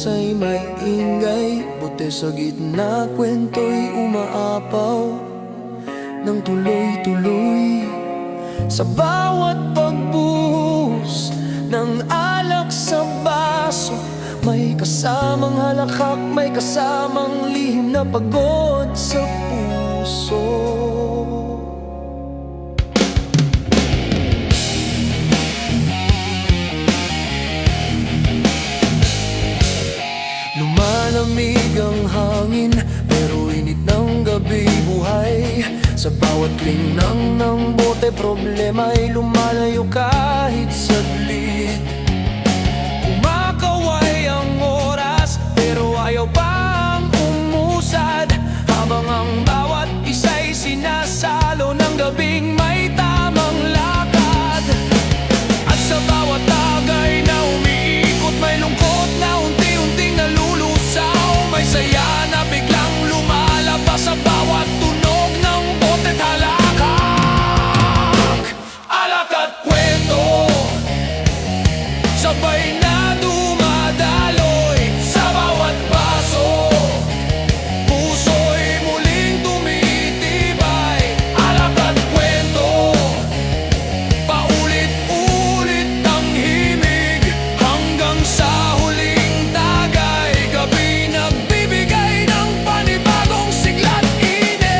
ay may ingay, buti sa gitna kwento'y umaapaw ng tuloy-tuloy. Sa bawat pagbuhos ng alak sa baso, may kasamang halakhak, may kasamang lihim na pagod sa puso. Lumalamig ang hangin, pero init ng gabi buhay. Sa bawat linang ng bote, problema'y lumalayo kahit saglit. Kumakaway ang oras, pero ayaw pang umusad, habang ang bawat isa'y sinasalo ng gabing may tamang lakad. At sa bawat tagay na umiikot, may lungkot na unti-unting nalulusaw, may saya na biglang lumalabas sa bawat tunog ng bote't halakhak. Alak at kwento, sabay na dumadaloy sa bawat baso, puso'y muling tumitibay. Alak at kwento, paulit-ulit ang himig, hanggang sa huling tagay, gabi nagbibigay ng panibagong sigla't init.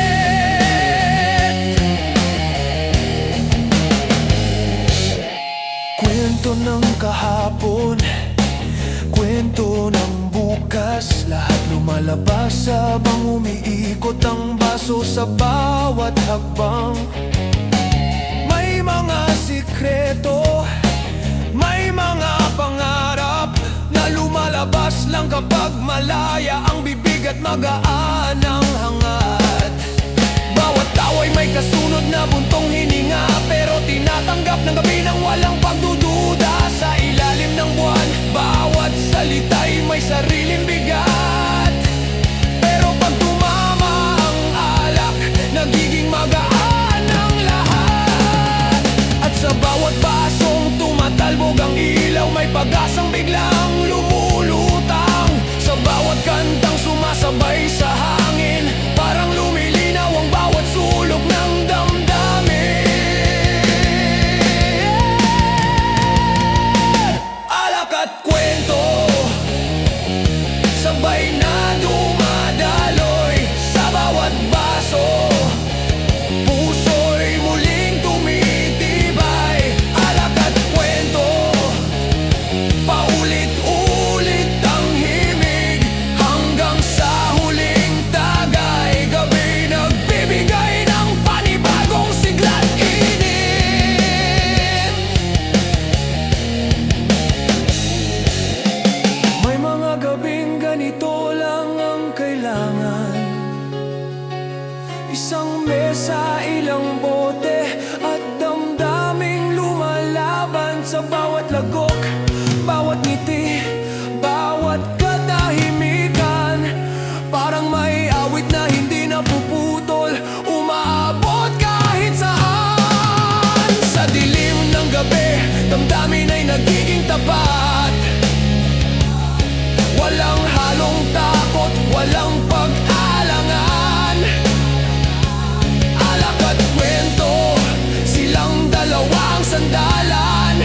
Kwento ng kahapon, kwento ng bukas, lahat lumalabas habang umiikot ang baso sa bawat hakbang. May mga sikreto, may mga pangarap na lumalabas lang kapag malaya ang bibig at magaan ang hangat. Bawat tao ay may kasunod na buntong hininga, pero tinatanggap ng gabi ng walang pagdududa. Sa ilalim ng buwan, bawat salita'y may sariling bigat, pero pag tumama ang alak, nagiging magaan ang lahat. At sa bawat basong tumatalbog ang ilaw, may pag-asang biglang lumulutang. Sa bawat kantang sumasabay sa hangin, parang lumilinaw ang bawat sulok ng damdamin. Alak at kwento, sabay na dumadaloy sa bawat baso, puso'y muling tumitibay. Alak at kwento, paulit-ulit ang himig, hanggang sa huling tagay, gabi nagbibigay ng panibagong sigla't init. May mga gabing ganito lang ang kailangan: isang mesa, ilang bote, at damdaming lumalaban. Sa bawat lagok, bawat ngiti, bawat katahimikan, parang may awit na hindi napuputol, umaabot kahit saan. Sa dilim ng gabi, damdamin ay nagiging tapat, walang halong takot, walang pag-alangan. Alak at kwento, silang dalawang sandalan,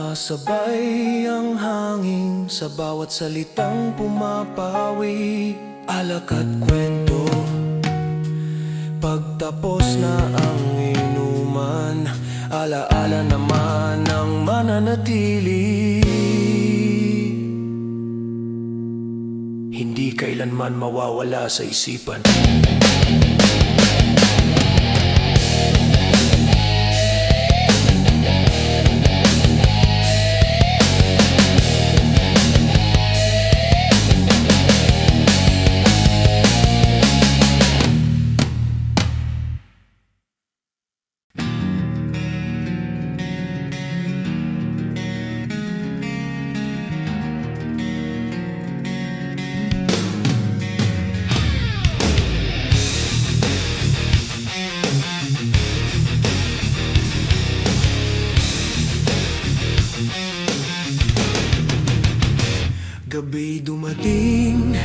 Sumasabay ang hangin sa bawat salitang pumapawi. Alak at kwento, pagtapos na ang inuman, alaala naman ang mananatili. Hindi kailanman mawawala sa isipan. Gabi dumating,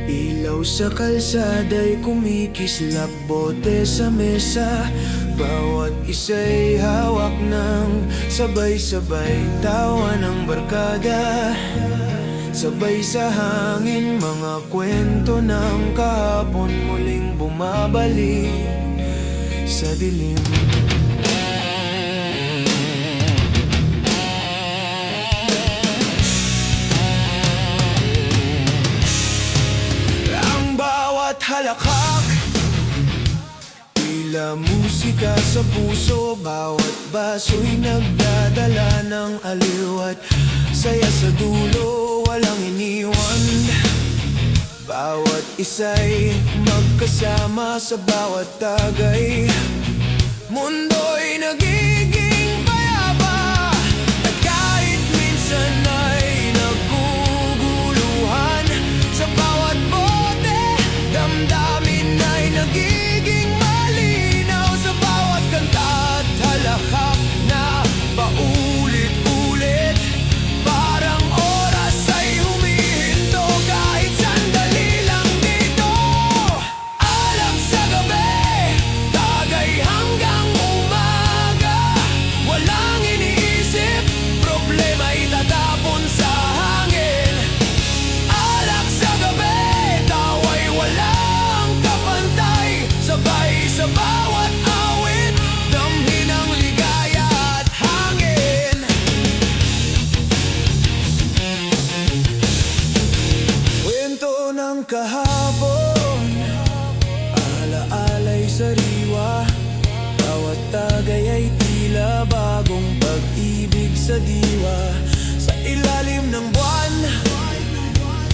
ilaw sa kalsada'y kumikislap, bote sa mesa, bawat isa'y hawak ng sabay-sabay tawa ng barkada. Sabay sa hangin, mga kwento ng kahapon muling bumabalik sa dilim. Halakak, tila musika sa puso, bawat baso'y nagdadala ng aliw at saya sa dulo, walang iniwan. Bawat isa'y magkasama sa bawat tagay, mundo'y nagiging payapa. At kahit minsan ay naguguluhan, sa bawat damdamin ay nagiging malinaw. Sa bawat kanta at halakak na paulit-ulit, parang oras ay humihinto kahit sandali lang dito. Alak sa gabi, tagay hanggang umaga, walang iniisip, problema itatapon sa hangin. Alak sa gabi, tawa'y walang kapantay, sabay sa bawat awit, damhin ang ligaya at hangin. Kwento ng kahapon, alaala'y sariwa, bawat tagay ay tila bagong pag-ibig sa diwa. Sa ilalim ng buwan,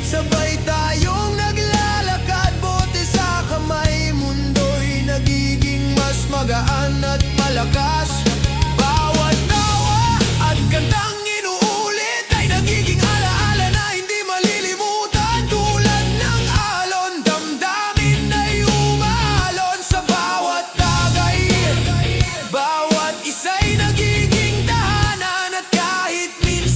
sabay tayong naglalakad, bote sa kamay, mundo'y nagiging mas magaan at malakas. Bawat tawa at kantang inuulit ay nagiging alaala na hindi malilimutan. Tulad ng alon, damdamin ay umalon sa bawat tagay, bawat isa'y nagiging tahanan. At kahit minsan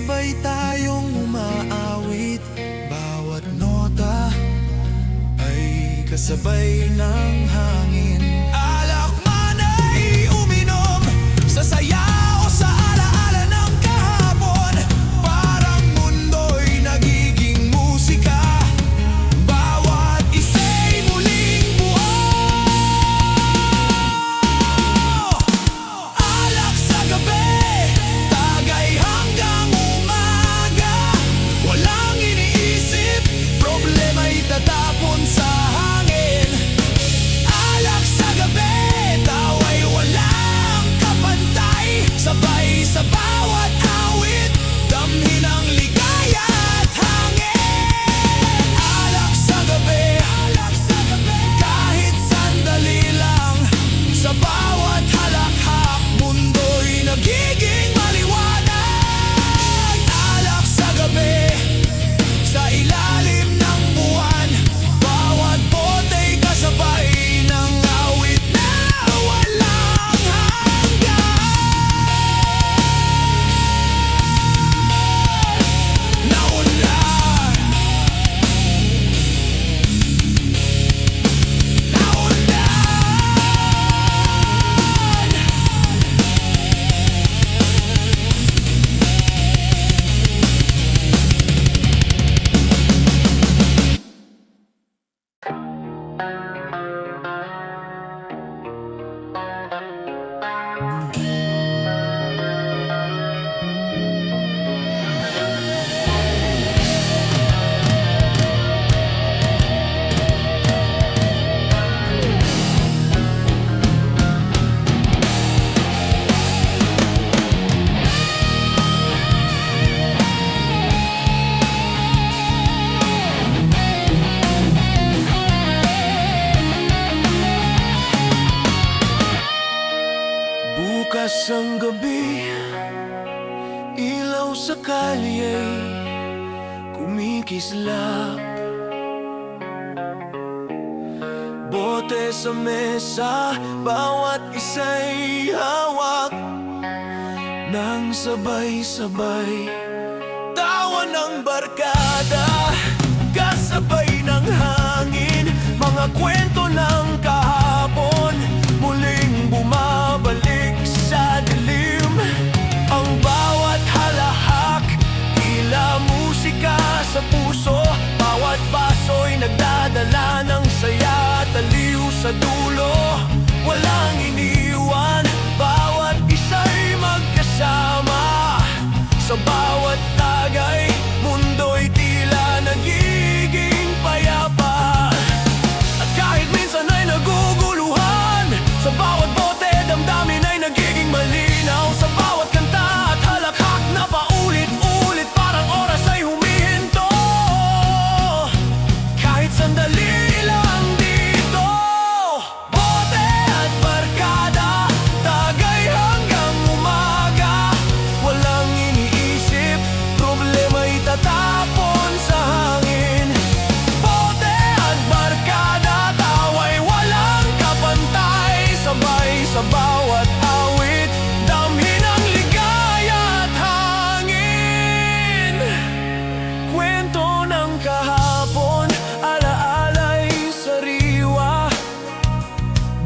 sabay tayong umaawit. Bawat nota ay kasabay ng hangin. Alak man ay uminom sa saya o sa alaala ng kahapon. Parang mundo'y nagiging musika, bawat isa'y muling buo. Alak sa gabi, tagay hanggang umaga. Walang iniisip, problema'y tatapon sa hangin. Alak sa gabi, tawa'y walang kapantay. Sabay sa bawat awit, damhin ang ligaya at hangin. Alak sa gabi, kahit sandali lang. Sa bawat halakhak, mundo'y nagiging maliwanag. Alak sa gabi, sa ilalim ng buwan. Bawat bota'y kasabay ng awit na walang hanggan. Naunlan, bukas ang gabi, ilaw sa kalya'y kumikislap. Bote sa mesa, bawat isa'y hawak ng sabay-sabay. Tawa ng barkada, kasabay ng hangin. Mga kwento ng kahapon, muling bumabalik sa dilim. Ang bawat halahak, tila musika sa puso. Bawat baso'y nagdadala ng saya at aliw sa dulo. Walang iniwan, bawat isa'y magkasama. Sa bawat tagay, mundo'y tila nagiging payapa. At kahit minsan ay naguguluhan, sa bawat bote damdamin ay nagiging malinaw. Sa bawat kanta at halakhak na paulit-ulit, parang oras ay humihinto. Kahit sandali lang dito, bote at barkada, tagay hanggang umaga. Walang iniisip, problema'y tatapon sa hangin. Bote at barkada, tawa'y walang kapantay. Sabay sa bawat awit, damhin ang ligaya at hangin. Kwento ng kahapon, alaala'y sariwa.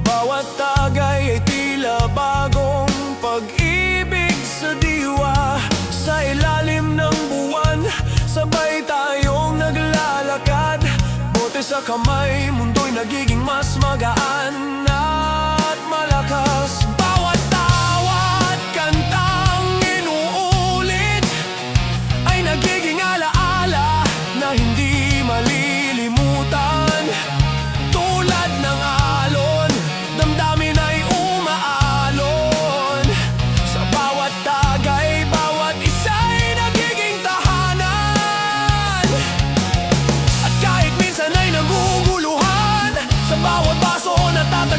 Bawat tagay ay tila bagong pag-ibig sa diwa. Sa ilalim ng buwan, sabay tayong naglalakad. Bote sa kamay, mundo'y nagiging mas magaan at malakas. Bawat tawa at kantang inuulit ay nagiging alaala na hindi malilimutan. Tulad ng alon, damdamin ay umaalon. Sa bawat tagay, bawat isa'y nagiging tahanan. At kahit minsan ay naguguluhan, sa bawat baso natatapos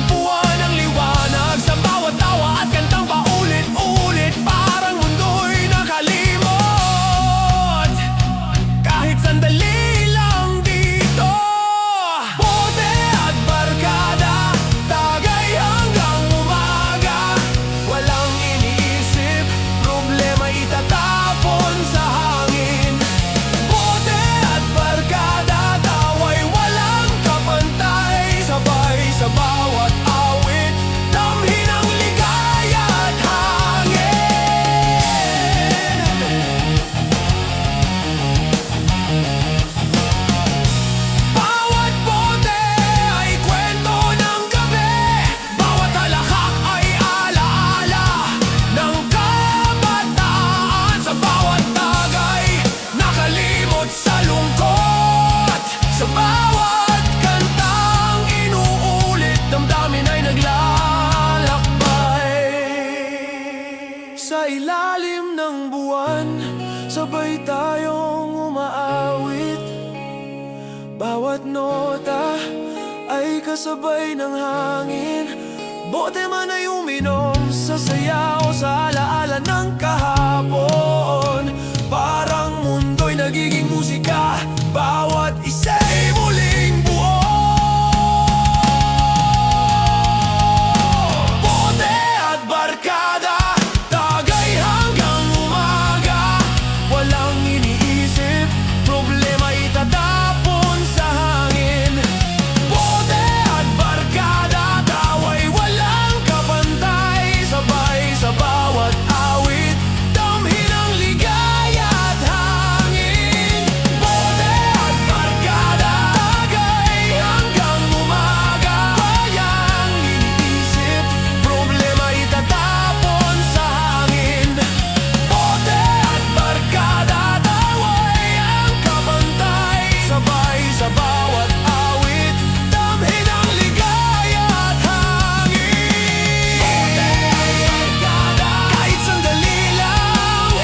ilalim ng buwan, sabay tayong umaawit. Bawat nota ay kasabay ng hangin. Bote man ay uminom sa sayaw, sa alaala ng kahapon. Parang mundo'y nagiging musika, bawat isa'y muling buo. Bote at barkada, tagay hanggang umaga. Walang iniisip, problema itatapon sa hangin. Bote at barkada, taway walang kapantay. Sabay sa bawat awit, damhin ang ligaya at hangin. Bote at barkada, tagay hanggang umaga. Walang iniisip, problema itatapon sa hangin. Bote at barkada, taway ang kapantay. Sabay sa bawat awit, damhin ang ligaya at hangin. Bote at barkada, kahit sandali lang,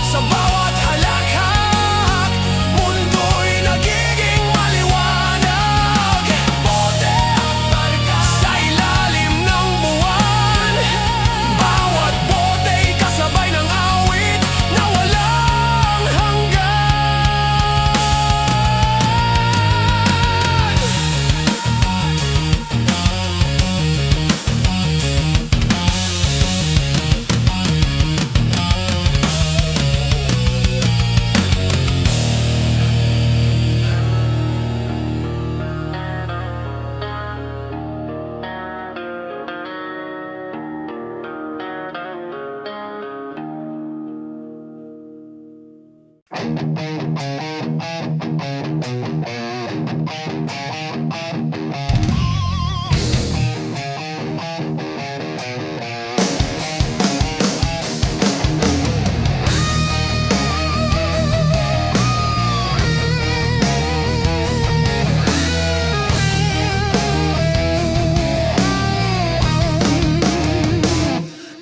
sa bawat halakhak, mundo'y nagiging maliwanag. Bote at barkada, sa ilalim ng buwan, bawat bote'y kasabay ng awit na walang hanggan.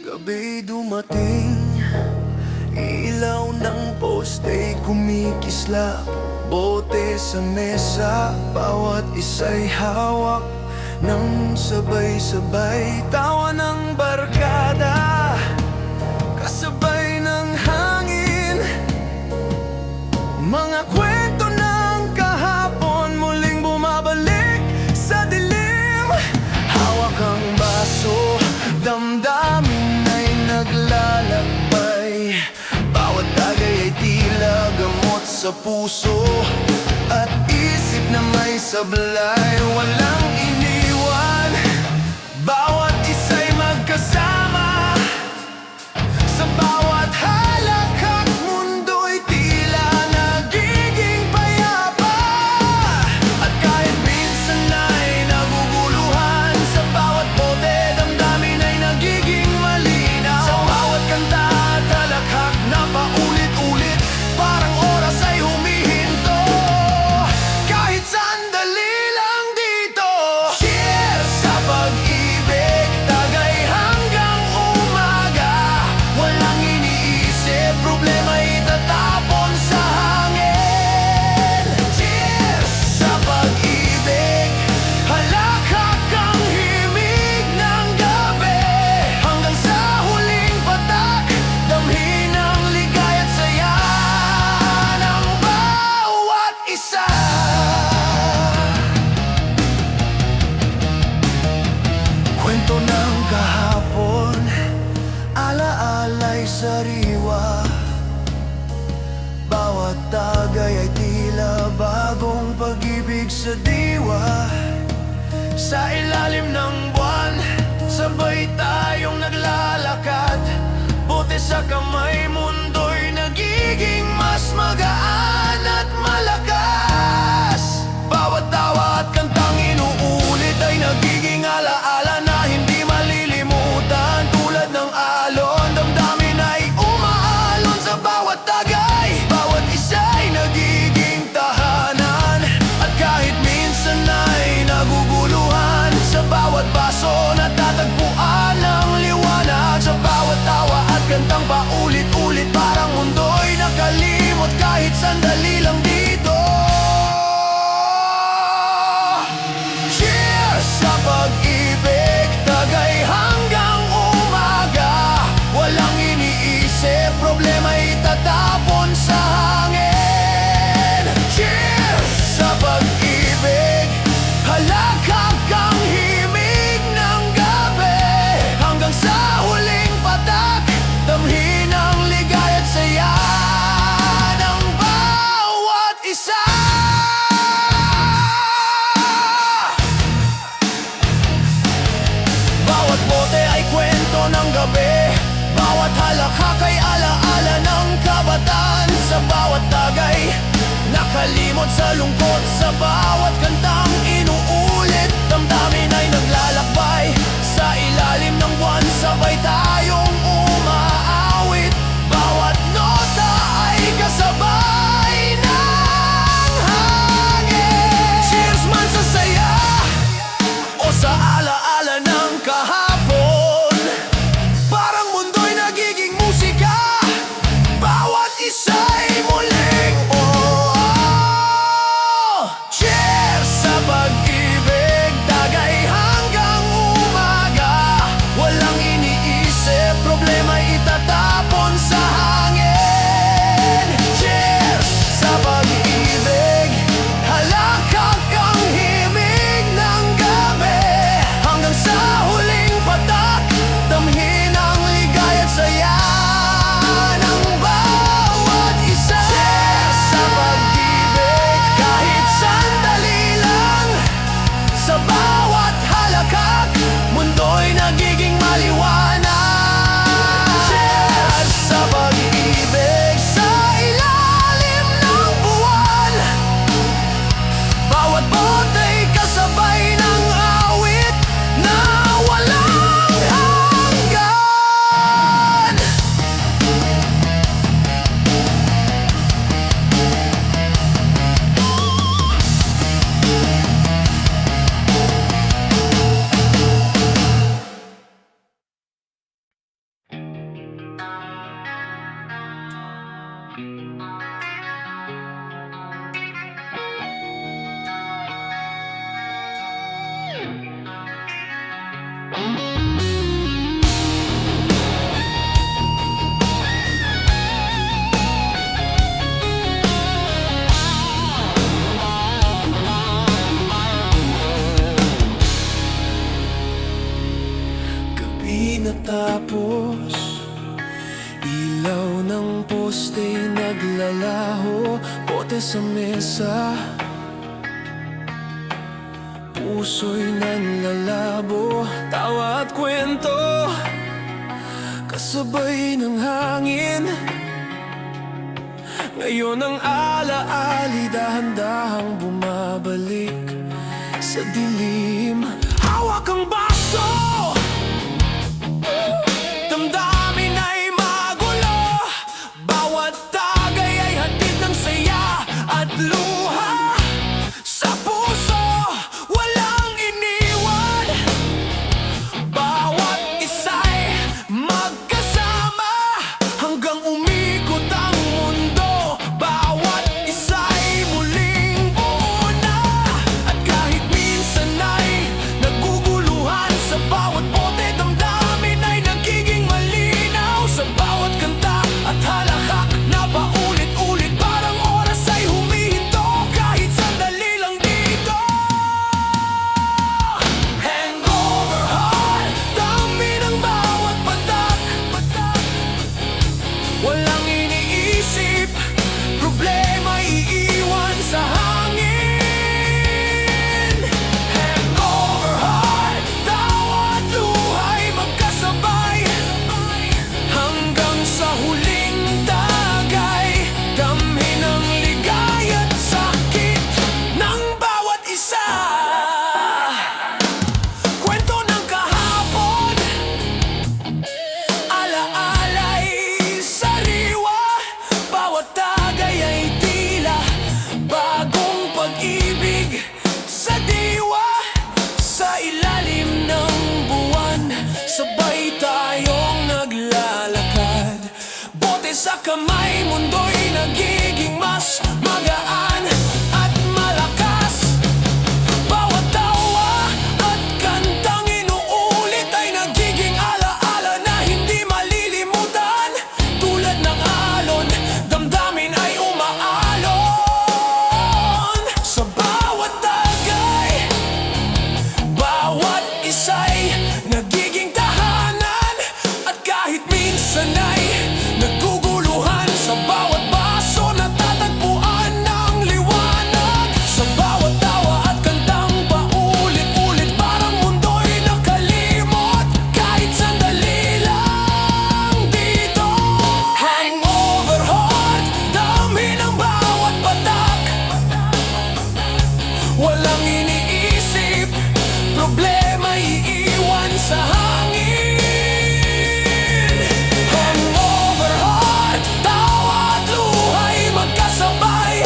Gabi dumating, ilaw ng poste kumikislap. Bote sa mesa, bawat isa'y hawak ng sabay-sabay. Tawa ng barkada, kasabay ng hangin. Mga kwento ng kahapon muling bumabalik sa dilim. Hawak ang baso, damdamin ay naglalakbay. Bawat tagay ay tila gamot sa puso at isip na may sablay. Walang iniwan, bawat isa'y magkasama. Sa bawat halakhak, mundo'y tila nagiging payapa. At kahit minsan ay naguguluhan, sa bawat bote damdamin ay nagiging malinaw. Sa bawat kanta at halakhak na paulit-ulit, parang oras ay humihinto. Kahit sandali lang dito. Cheers sa pag-ibig, tagay hanggang umaga. Walang iniisip, problema itatapon sa hangin. Cheers sa pag-ibig, halakhak ang himig ng gabi. Hanggang sa huling patak, damhin ang ligaya at saya ng bawat isa. Kwento ng kahapon, alaala'y sariwa. Bawat tagay ay tila bagong pag-ibig sa diwa. Sa ilalim ng buwan, sabay tayong naglalakad. Bote sa kamay, mundo'y nagiging mas magaan at malakas. Bawat tawa at kantang inuulit ay nagiging alaala na hindi malilimutan. Tulad ng alon, damdamin ay umaalon sa bawat tagay. Bawat isa'y nagiging tahanan. At kahit minsan ay naguguluhan, sa bawat baso natatagpuan ang liwanag. Sa bawat tawa at kantang paulit Paulit-ulit parang mundo'y nakalimot kahit sandali lang dito. Cheers sa pag-ibig, tagay hanggang umaga. Walang iniisip, problema itatapon sa hangin. Cheers sa pag-ibig, halakak ang himig ng gabi. Hanggang sa huling patak, damhin ang ligay at saya ng bawat isa. Bawat bote ay kwento ng gabi, bawat halakhak ay alaala ng kabataan. Sa bawat tagay, nakalimot sa lungkot. Sa bawat kantang inuulit, damdamin ay naglalakbay. Sa ilalim ng buwan, sabay tayong umaawit. Bawat nota ay kasabay ng hangin. Cheers man sa saya o sa alaala ng kahapon, parang mundo'y nagiging musika. Bawat isa'y muling cheers sa pag-ibig, tagay hanggang umaga. Walang iniisip, problema itatapon sa hangin. Cheers sa pag-ibig, halakak ang himig ng gabi. Hanggang sa huling patak, damhin ang ligay at saya ng bawat isa. Cheers sa pag-ibig, kahit sandali lang. Sa bawat halakak, mundo'y nagiging maliwanag. Cheers sa pag-ibig, sa ilalim ng buwan. Bawat bota'y kasabay ng awit na walang hanggan. Gabi natapos, ilaw ng poste naglalaho. Bote sa mesa, puso'y nanlalabo. Tawa at kwento, kasabay ng hangin. Ngayon ang alaali dahan-dahang bumabalik sa dilim. Hawak ang baso, damdamin ay magulo. Bawat tagay ay hatid ng saya at luha. Sa puso, walang iniwan. Bawat isa'y magkasama hanggang umikot ang mundo. Bawat isa'y muling buo na. At kahit minsan ay naguguluhan, sa bawat bote damdamin ay nagiging malinaw. Sa bawat kanta at halakhak na paulit-ulit, parang oras ay humihinto kahit sandali lang dito. Hangover heart, dami ng bawat patak. Wala sa kamay, mundo'y nagiging mas magaan at malakas. Bawat tawa at kantang inuulit ay nagiging alaala na hindi malilimutan. Tulad ng alon, damdamin ay umaalon. Sa bawat tagay, bawat isa'y nagiging tahanan. At kahit minsan ay naguguluhan, sa bawat baso natatagpuan ng liwanag. Sa bawat tawa at kantang paulit-ulit, parang mundo'y nakalimot kahit sandali lang dito. Hangover heart, dami ng bawat patak. Walang iniisip, problema iiwan sa hangin. Hangover heart, tawa at luhay magkasabay,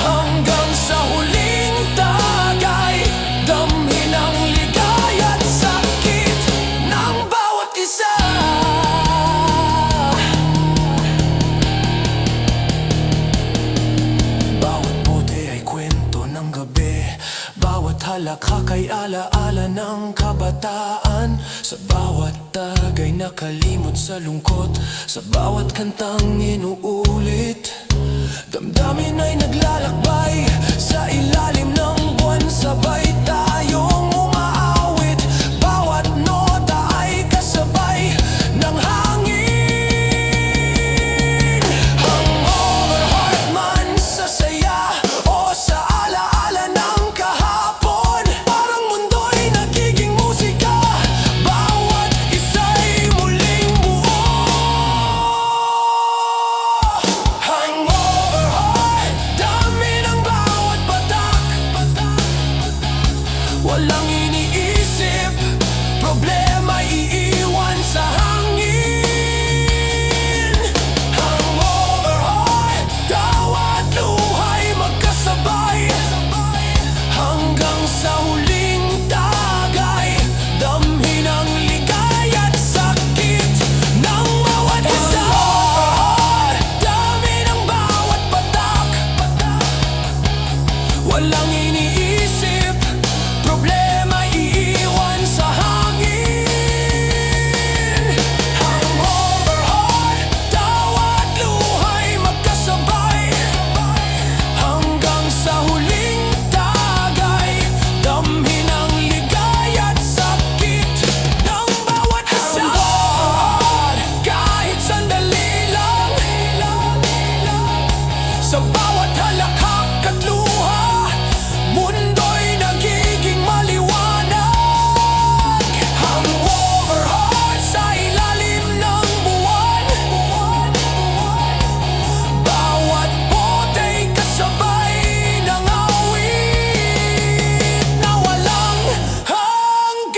hanggang sa huling tagay. Damhin ang ligaya at sakit ng bawat isa. Bawat bote ay kwento ng gabi, bawat halakhak ay alaala ng kabataan. Sa bawat tagay nakalimot sa lungkot, sa bawat kantang inuulit, damdamin ay naglalakbay sa ilalim ng buwan. Sabay tayong umaawit, bawat nota ay kasabay ng hangin. Hangover heart man sa saya o sa alaala ng kahapon, parang mundo'y nagiging musika, bawat isa'y muling buo. Hangover heart, dami ng bawat patak. Walang iniisip, problema iiwan sa hangin. Hangover heart, tawa at luhay magkasabay, hanggang sa huling tagay. Damhin ang ligaya at sakit ng bawat isa. Dami ng bawat patak. Walang iniisip, problema iiwan sa hangin. Hangover heart, tawa at luhay magkasabay, hanggang sa huling tagay. Damhin ang ligaya at sakit ng bawat isa. Kahit sandali lang, sa bawat halakhak at luha, mundo'y nagiging maliwanag. Hangover heart sa ilalim ng buwan, bawat bote'y kasabay ng awit na walang hanggan.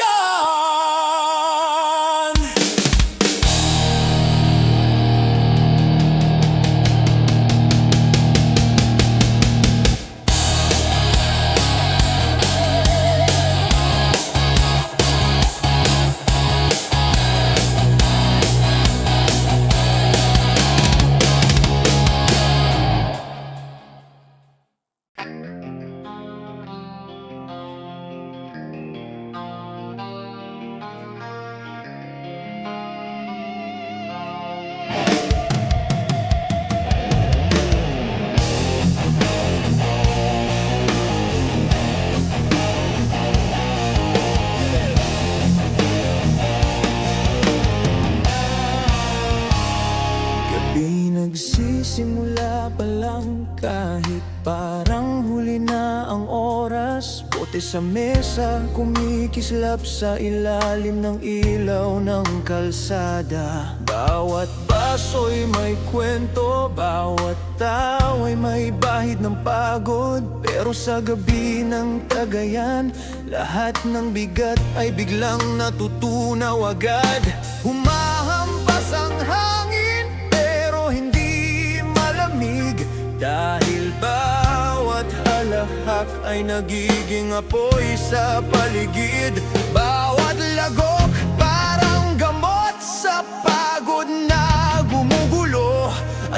Gabi nagsisimula pa lang, kahit parang huli na ang oras. Bote sa mesa, kumikislap sa ilalim ng ilaw ng kalsada. Bawat baso'y may kwento, bawat tawa'y may bahid ng pagod. Pero sa gabi ng tagayan, lahat ng bigat ay biglang natutunaw agad. Humahampas ang hangin, pero hindi malamig, dahil bawat halakhak ay nagiging apoy sa paligid. Bawat lagok parang gamot sa pagod na gumugulo.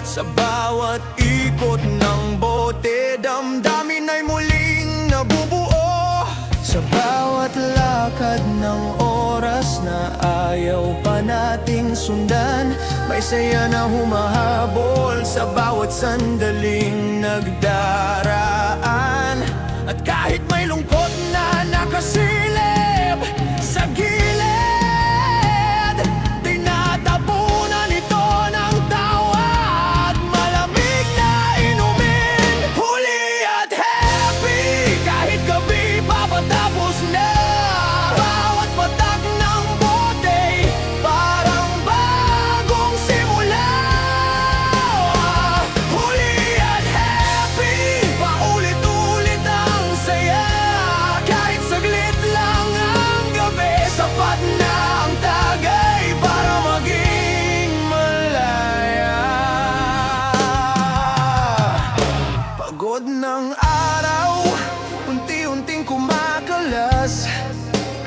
At sa bawat ikot ng bote, damdamin ay muling nabubuo. Sa bawat lakad ng oras na ayaw pa nating sundan, may saya na humahabol sa bawat sandaling nagdaraan. At kahit may lungkot na nakasilip sa gilid, tinatabunan ito ng tawa at malamig na inumin. Huli at happy, kahit gabi papatapos na. Bawat patak ng bote, parang bagong simula. Huli at happy, paulit-ulit ang saya. Kahit saglit lang ang gabi, sapat na ang tagay para maging malaya. Pagod ng araw, unti-unting kumakalas,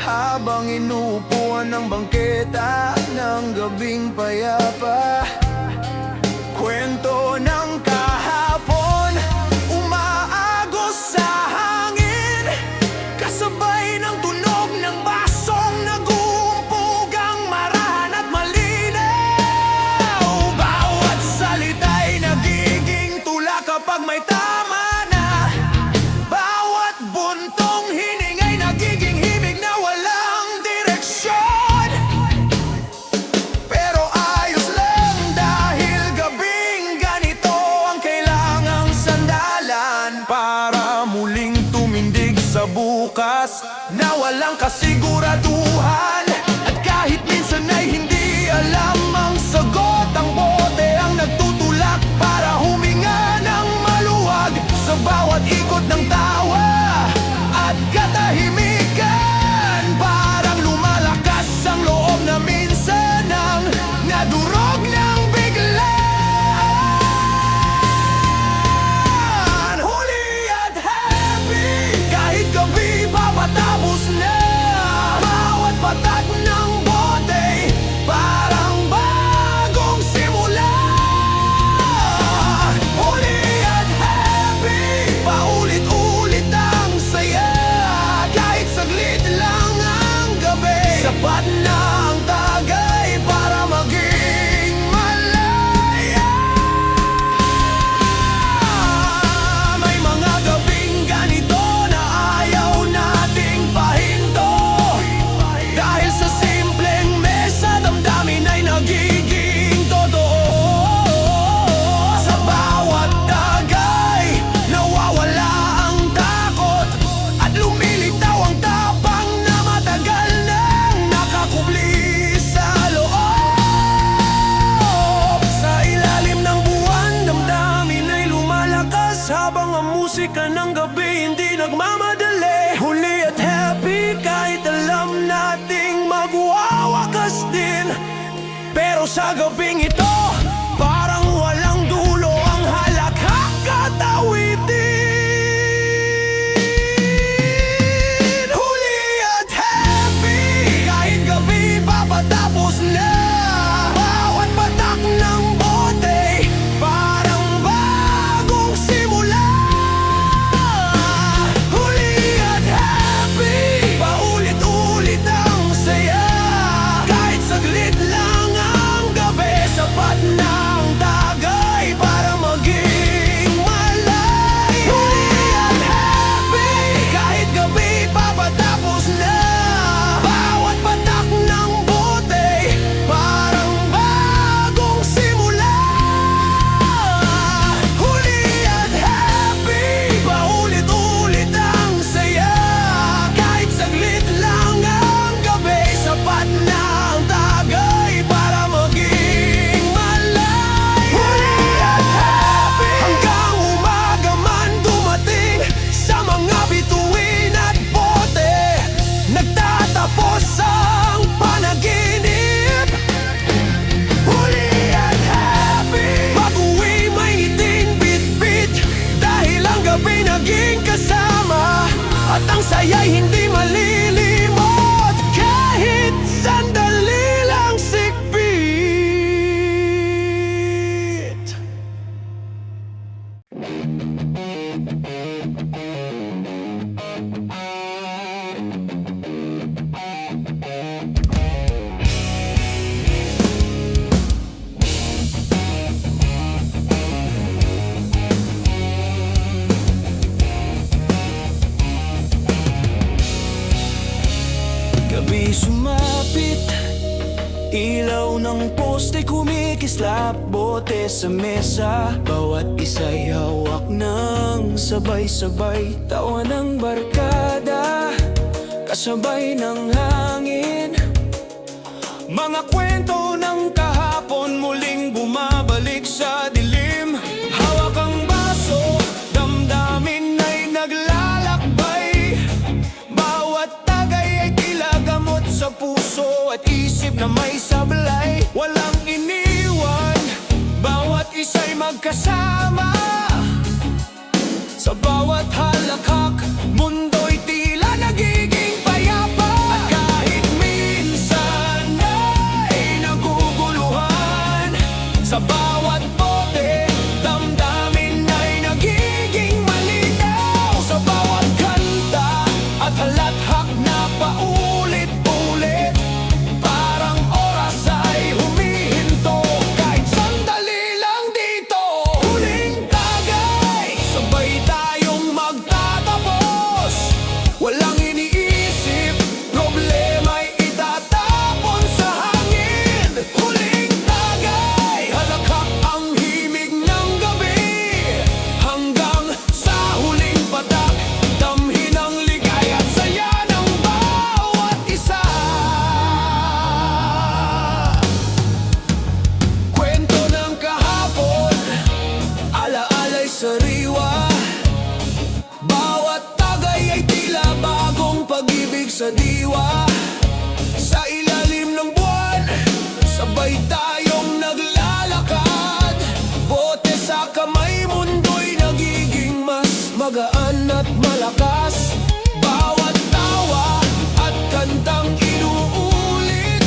habang inuupuan ng bangketa ng gabing payapa. Kwento ng kahapon, umaagos sa hangin, kasabay ng tunog ng basong nag-uumpugang marahan at malinaw. Bawat salita'y nagiging tula kapag may tama na. Bawat buntong hiningay nagiging himig na walang direksyon. Pero ayos lang dahil gabing ganito ang kailangang sandalan para muling tumindig sa bukas na walang kasiguraduhan. At kahit minsan ay hindi alam ang sagot, ang bote ang nagtutulak para huminga ng maluwag. Sa bawat ikot ng tawa at katahimikan, parang lumalakas ang loob na minsan ang nadurog ng biglaan. Huli at happy, kahit gabi papatapos na. ng poste kumikislap, bote sa mesa. Bawat isa'y hawak ng sabay-sabay. Tawa ng barkada, kasabay ng hangin. Mga kwento ng kahapon muling bumabalik sa dilim. Hawak ang baso, damdamin ay naglalakbay. Bawat tagay ay tila gamot sa puso at isip na may sablay. Walang iniwan, bawat isa'y magkasama. Sa bawat halakhak, mundo'y tila nagiging payapa. At kahit minsan ay naguguluhan, sa bawat bote, damdamin ay nagiging malinaw. Sa bawat kanta at halakhak na paulit-ulit, parang oras ay humihinto. Kahit sandali lang dito, huling tagay, sabay tayong magtatapos. Walang iniisip, problema'y itatapon sa hangin. Huling tagay, halakhak ang himig ng gabi. Hanggang sa huling patak, damhin ang ligaya at saya ng bawat isa. Kwento ng kahapon, alaala'y sariwa. Bawat tagay ay tila bagong pag-ibig sa diwa. Sa ilalim ng buwan, sabay tayong naglalakad. Bote sa kamay, mundo'y nagiging mas magaan at malakas. Bawat tawa at kantang inuulit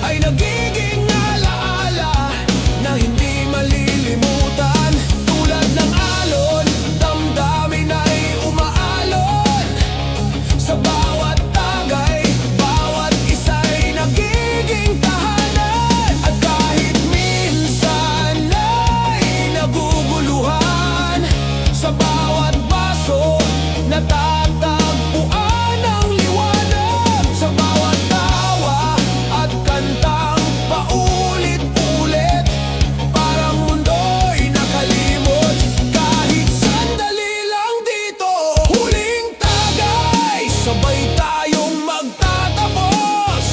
ay nagiging alaala na hindi malilimutan. Tulad ng alon, damdamin ay umaalon. Sa bawat tagay, bawat isa'y nagiging tahanan. At kahit minsan ay naguguluhan, sa bawat baso natatagpuan ang liwanag. Sa bawat tawa at kantang paulit-ulit, parang mundo'y nakalimot. Kahit sandali lang dito, huling tagay, sabay tayong magtatapos.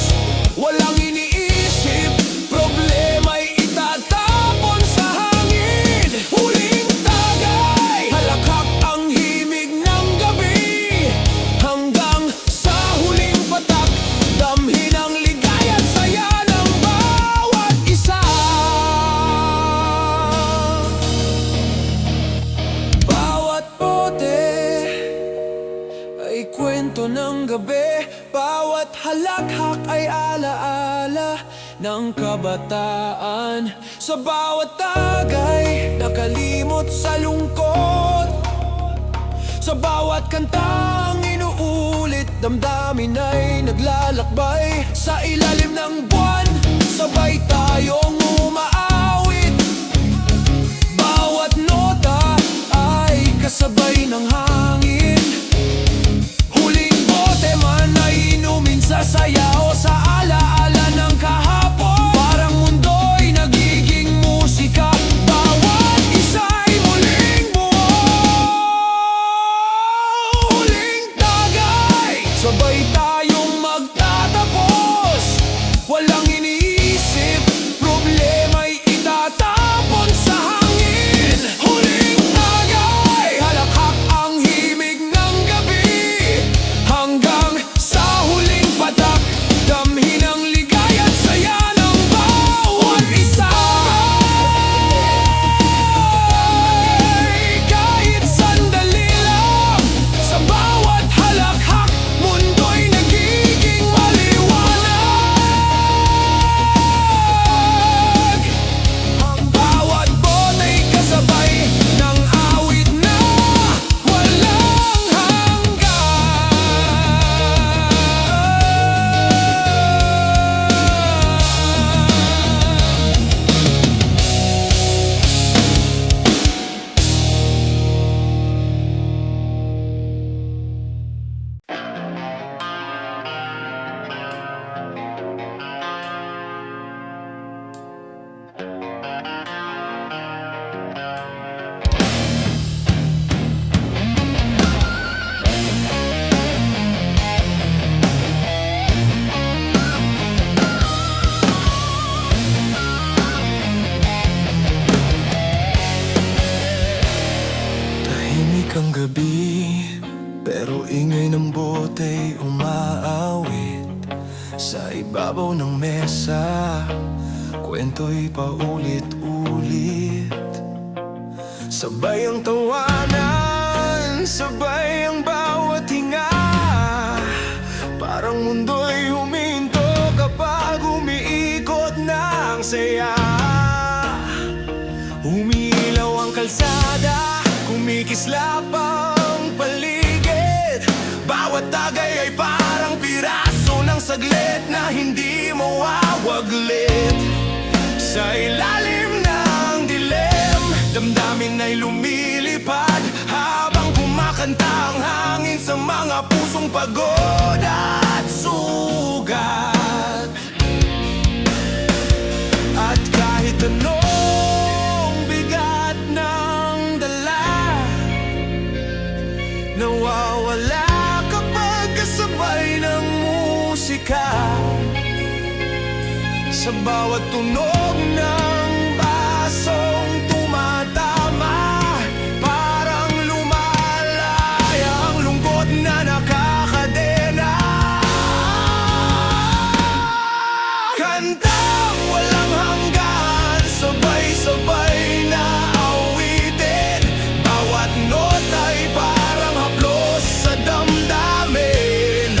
Walang iniisip, problema'y itatapon sa hangin. Huling tagay, halakhak ang himig ng gabi. Hanggang sa huling patak, damhin ang ligaya at saya ng bawat isa. Bawat bote ay kwento ng gabi. Bawat halakhak ay alaala ng kabataan. Sa bawat tagay, nakalimot sa lungkot. Sa bawat kantang inuulit, damdamin ay naglalakbay. Sa ilalim ng buwan, sabay tayong umaawit. Bawat nota ay kasabay ng hangin. Huling bote man ay inumin sa saya o sa alaala ng kahapon. Parang mundo'y nagiging musika, bawat isa'y muling buo. Huling tagay, sabay tayong magtatapos. Walang iniisip, gabi, pero ingay ng bota'y umaawit sa ibabaw ng mesa. Kwento'y paulit-ulit, sabay ang tawanan, sabay ang bawat hinga. Parang mundo'y huminto kapag umiikot ng saya. Umiilaw ang kalsada, kumikislap ang paligid. Bawat tagay ay parang piraso ng saglit na hindi mawawaglit. Sa ilalim ng dilim, damdamin ay lumilipad habang kumakanta ang hangin sa mga pusong pagod at sugat. At kahit anong bigat ng dala, nawawala kapag kasabay ng musika. Sa bawat tunog ng basong tumatama, parang lumalaya ang lungkot na nakakadena. Kantang walang hanggan, sabay-sabay na awitin. Bawat nota'y parang haplos sa damdamin.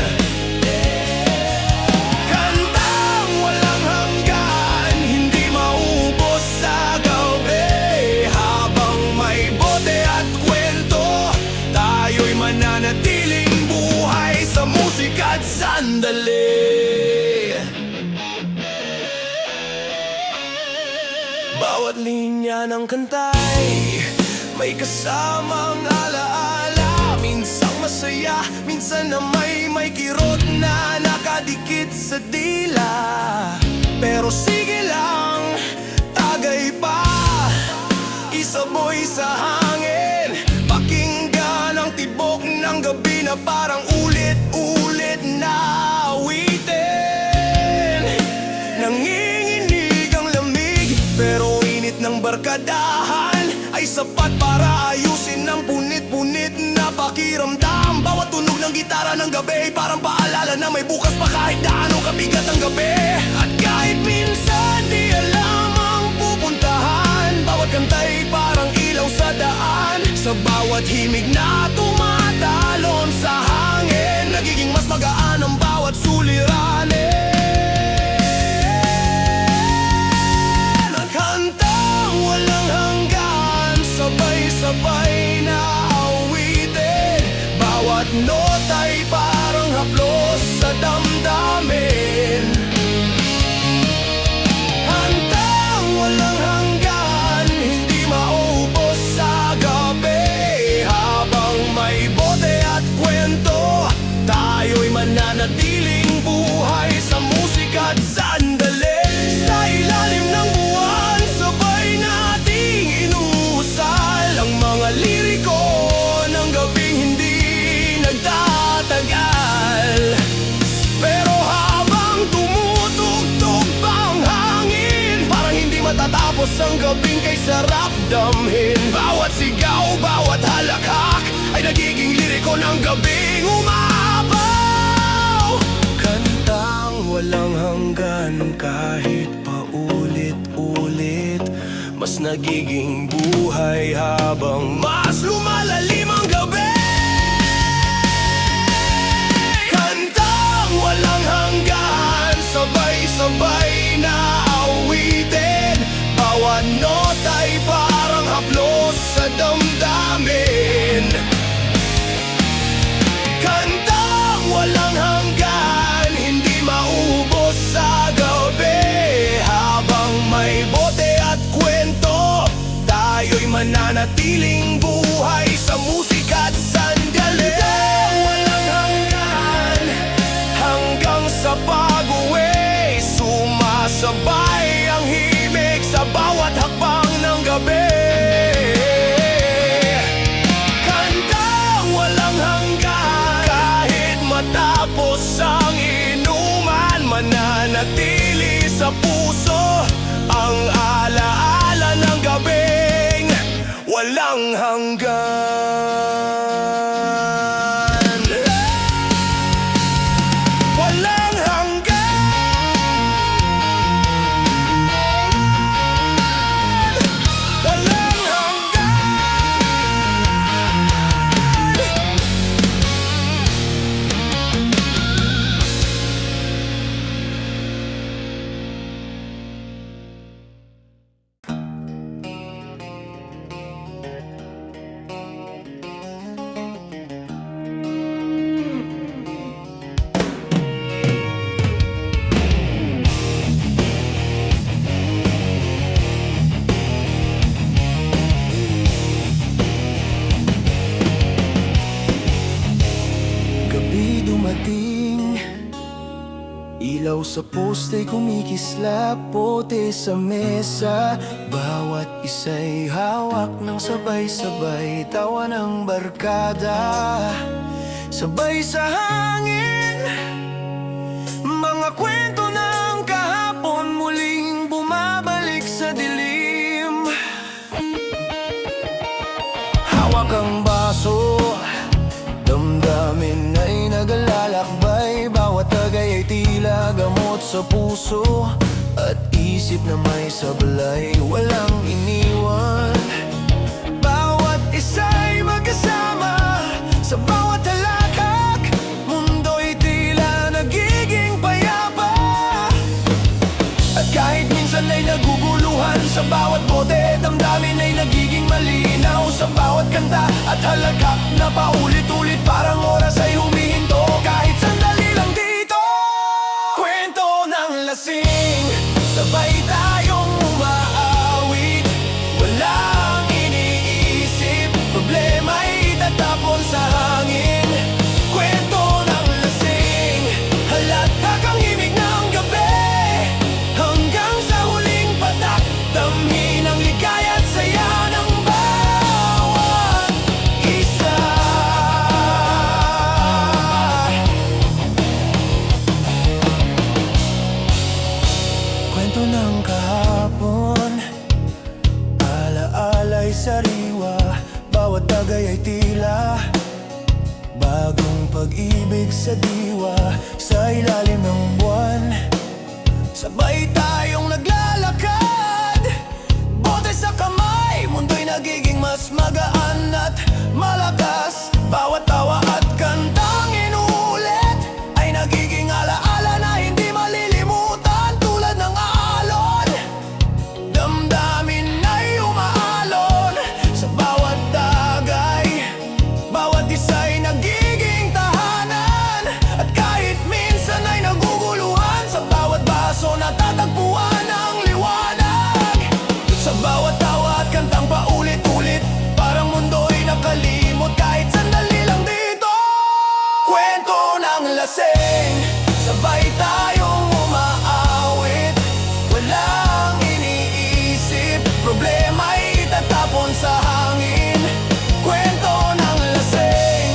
Kantang walang hanggan, hindi maubos sa gabi. Habang may bote at kwento, tayo'y mananatiling buhay sa musika at sandali. Bawat linya ng kantay may kasamang alaala. Minsan masaya, minsan na may kirot na nakadikit sa dila. Pero sige lang, tagay pa, isaboy sa hangin. Pakinggan ang tibok ng gabi na parang ulit-ulit na awitin. Nanginginig ang lamig, pero init ng barkadahan ay sapat para ayusin ang punit-punit na pakiramdam. Bawat tunog ng gitara ng gabi ay parang paalala na may bukas pa kahit na anong kabigat ang gabi. At kahit minsan di alam ang pupuntahan, bawat kanta'y parang ilaw sa daan. Sa bawat himig na tumatalon sa hangin, nagiging mas magaan ang bawat suliranin. Kantang walang hanggan, sabay-sabay na awitin. Bawat nota'y parang haplos sa damdamin. Kantang walang hanggan, hindi maubos sa gabi. Habang may bote at kwento, tayo'y mananatiling buhay sa musika at sandali. Sa ilalim ng buwan, sabay nating inusal ang mga liriko ng gabing hindi nagtatagal. Pero habang tumutugtog pa ang hangin, parang hindi matatapos ang gabing kay sarap damhin. Bawat sigaw, bawat halakhak ay nagiging liriko ng gabing umapaw. Kantang walang hanggan, kahit paulit-ulit, mas nagiging buhay habang mas lumalalim ang gabi. Kantang walang hanggan, sabay-sabay na awitin. Bawat nota'y parang haplos sa damdamin. Kantang walang hanggan, hindi maubos sa gabi. Habang may bote at kwento, tayo'y mananatiling buhay sa musika at sandali. Kantang walang hanggan, hanggang sa pag-uwi, sumasabay ang himig sa bawat hakbang ng gabi. Kantang walang hanggan, kahit matapos ang inuman, mananatili sa puso ang alaala ng gabing walang hanggan. Araw sa poste kumikislap, bote sa mesa. Bawat isa'y hawak ng sabay-sabay, tawa ng barkada. Sabay sa hangin, mga kwento ng kahapon muling bumabalik sa dilim. Hawak ang baso, damdamin ay naglalakbay. Bawat tagay ay tila gamot sa puso at isip na may sablay, walang iniwan. Bawat isa'y magkasama sa bawat halakak, mundo'y tila nagiging payapa. At kahit minsan ay naguguluhan, sa bawat bote damdamin ay nagiging malinaw. Sa bawat kanta at halakak na paulit-ulit, parang oras ay humihinto. Kahit sandali lang dito, kwento ng lasing, sabay tayong umaawit. Walang iniisip, problema'y tatapon sa hangin. Kwento ng lasing, halatag ang himig ng gabi, hanggang sa huling patak, damhin ang ligaya at saya ng bawat isa. Kwento ng kahapon, ala-ala'y sariwa. Bawat tagay ay tila bagong pag-ibig sa diwa. Sa ilalim ng buwan, sabay tayong naglalakad, bote sa kamay, mundo'y nagiging mas magaan at malakas. Bawat tawa at kantang inuulit ay nagiging alaala na hindi malilimutan. Tulad ng alon, damdamin ay umaalon. Sa bawat tagay, bawat isa'y nagiging tahanan. At kahit minsan ay naguguluhan, sa bawat baso natatagpuan ang liwanag. Sa bawat tawa at kantang paulit-ulit, parang mundo'y nakalimot. Kahit sandali lang dito, kwento ng lasing, sabay tayong umaawit. Walang iniisip, problema'y itatapon sa hangin. Kwento ng lasing,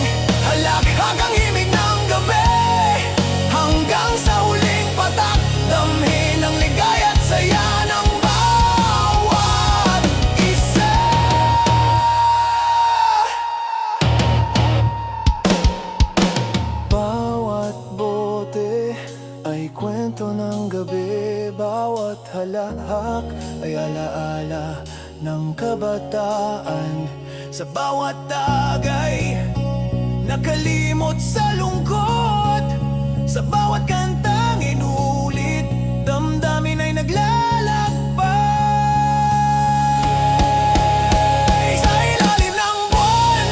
halakhak ang himig ng gabi, hanggang sa huling patak, damhin ang ligaya at saya ng bawat isa. Bawat bote ay kwento ng gabi, bawat halahak ay alaala ng kabataan. Sa bawat tagay, nakalimot sa lungkot. Sa bawat kantang inulit, damdamin ay naglalakbay. Sa ilalim ng buwan,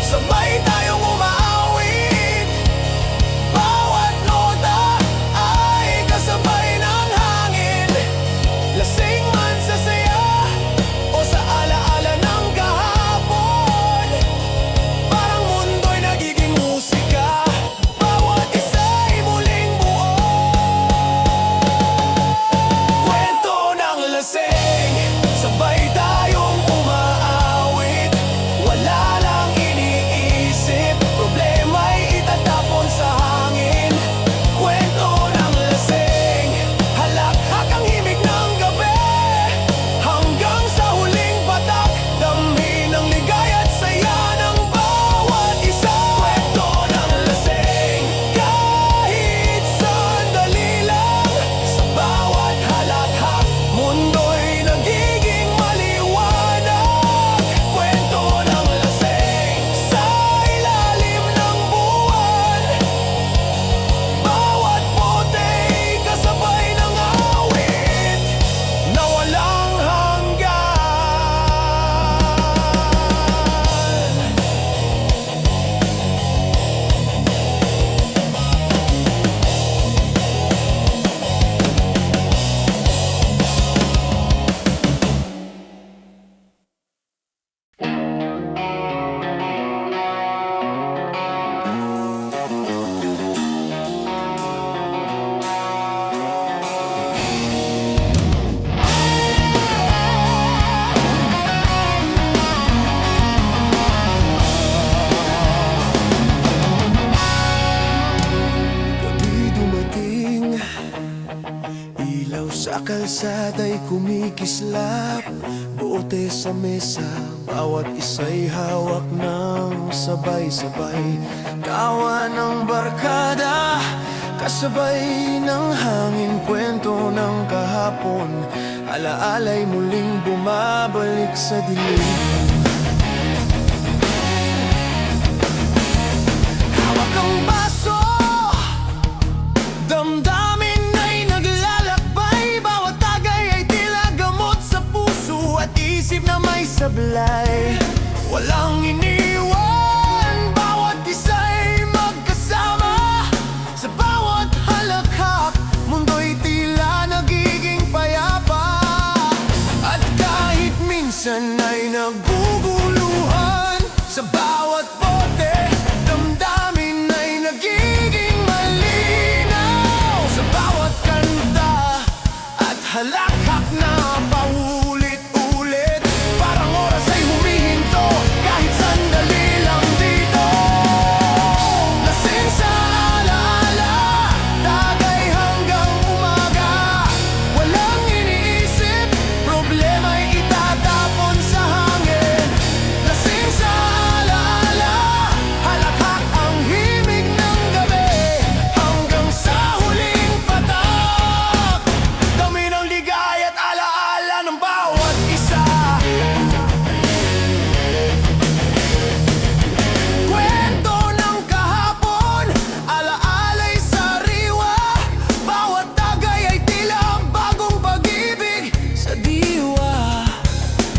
sabay tayong umaawit. Bawat nota ay kasabay ng hangin, lasing man sa saya o sa alaala ng kahapon. Parang mundo'y nagiging musika, bawat isa'y muling kalsada'y kumikislap, bote sa mesa, bawat isa'y hawak ng sabay-sabay. Tawa ng barkada, kasabay ng hangin, kwento ng kahapon, alaala'y muling bumabalik sa dilim. Hawak ang baso, damdamin ay naglalakbay, bawat tagay ay tila gamot sa puso at isip na may sablay. Walang iniwan, bawat isa'y magkasama, sa bawat halakhak, mundo'y tila nagiging payapa. At kahit minsan ay naguguluhan, sa bawat bote, damdamin ay nagiging malinaw. Sa bawat kanta at halakhak na paulit-ulit, parang oras ay humihinto, kahit sandali lang dito. Lasing sa alaala, tagay hanggang umaga, walang iniisip, problema'y itatapon sa hangin. Lasing sa alaala, halakhak ang himig ng gabi, hanggang sa huling patak, dami ng ligay at alaala ng bawat isa. Kwento ng kahapon, alaala'y sariwa, bawat tagay ay tila bagong pag-ibig sa diwa.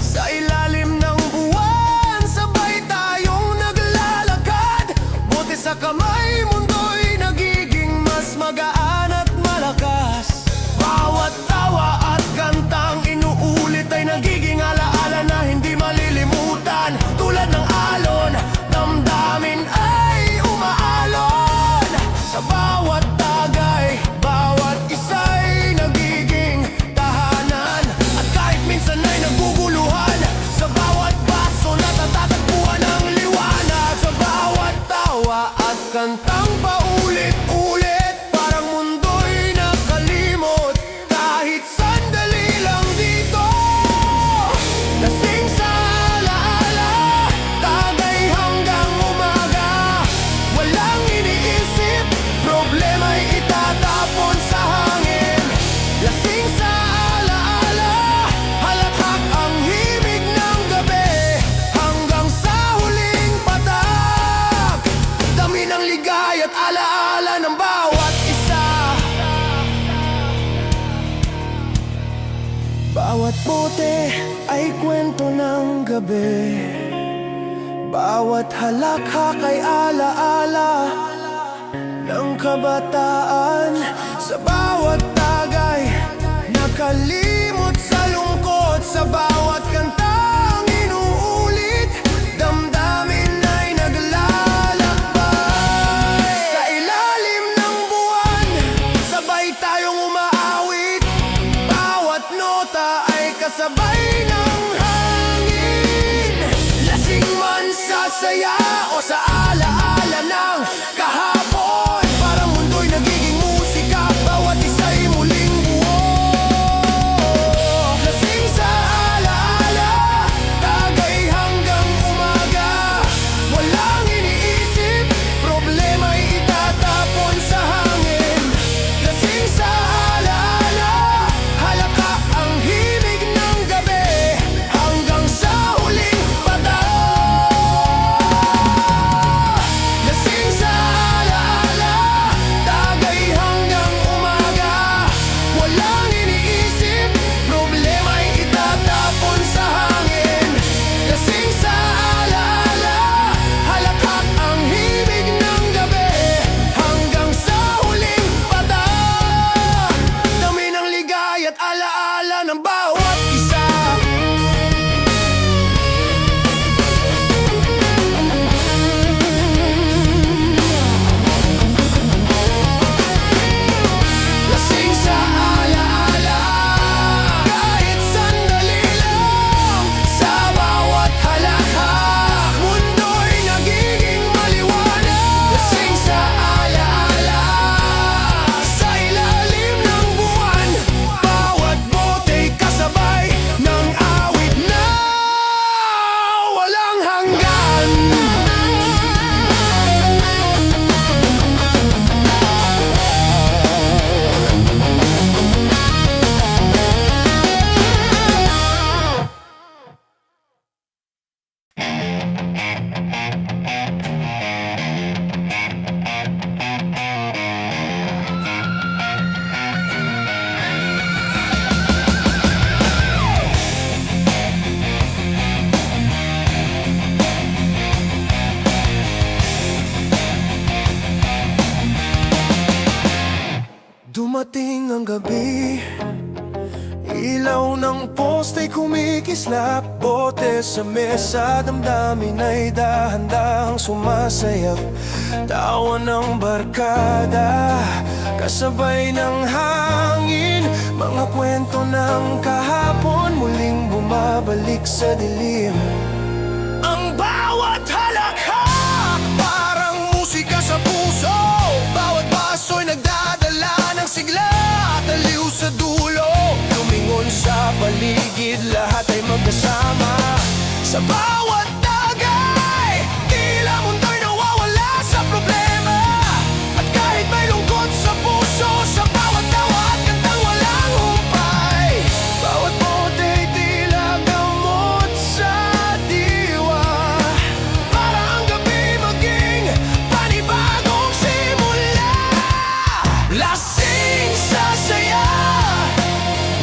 Sa ilalim ng buwan, sabay tayong naglalakad, buti sa kamay, mundo'y nagiging mas magaan at malakas. Bawat tawa at kantang inuulit ay nagiging alaala na hindi malilimutan. Tulad ng alon, damdamin ay umaalon. Sa bawat tagay, bawat isa'y nagiging tahanan. At kahit minsan ay naguguluhan, sa bawat baso natatatagpuan ang liwanag. Sa bawat tawa at kantang paulit-ulit, parang mundo'y nakalimot, kahit sandali lang dito. Lasing sa alaala, tagay hanggang umaga, walang iniisip, problema'y itatapon sa hangin. Lasing sa alaala, halakhak ang himig ng gabi, hanggang sa huling patak, dami ng ligay at alaala ng bawat isa. Bawat bote ay kwento ng gabi, bawat halakhak ay alaala ng kabataan. Sa bawat tagay, nakalimot sa lungkot, sa bawat kantang inuulit, damdamin ay naglalakbay. Sa ilalim ng buwan, sabay tayong umaawit, bawat nota ay kasabay ng hangin. Lasing man sa saya o sa alaala ng kahapon, parang mundo'y nagiging musika, bawat isa'y muling buo. Lasing sa alaala, ng gabi, ilaw ng poste'y kumikislap, bote sa mesa, damdamin ay dahan-dahang sumasayap. Tawa ng barkada, kasabay ng hangin, mga kwento ng kahapon muling bumabalik sa dilim. Ang bawat halakhak, parang musika sa puso, bawat baso'y nagdadala ng sigla, taliw sa dulo, lumingon sa paligid, lahat ay magkasama. Sa bawat tagay, tila mundo'y nawawala sa problema, at kahit may lungkot sa puso, sa bawat tawa at kantang walang humpay, bawat bote'y tila gamot sa diwa, para ang gabi maging panibagong simula. Lasing sa saya,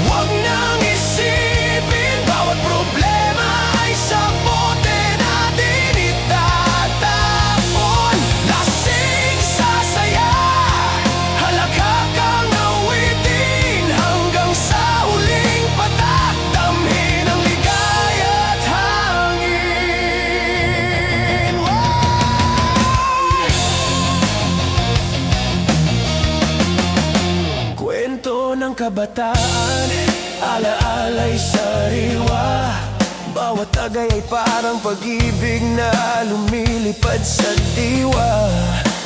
huwag nang isipin, bawat problema ay sa bote natin itatapon. Lasing sa saya, halakhak ang awitin, hanggang sa huling patak, damhin ang ligaya at hangin. Kwento ng kabataan, alaala'y sariwa, bawat tagay ay parang pag-ibig na lumilipad sa diwa.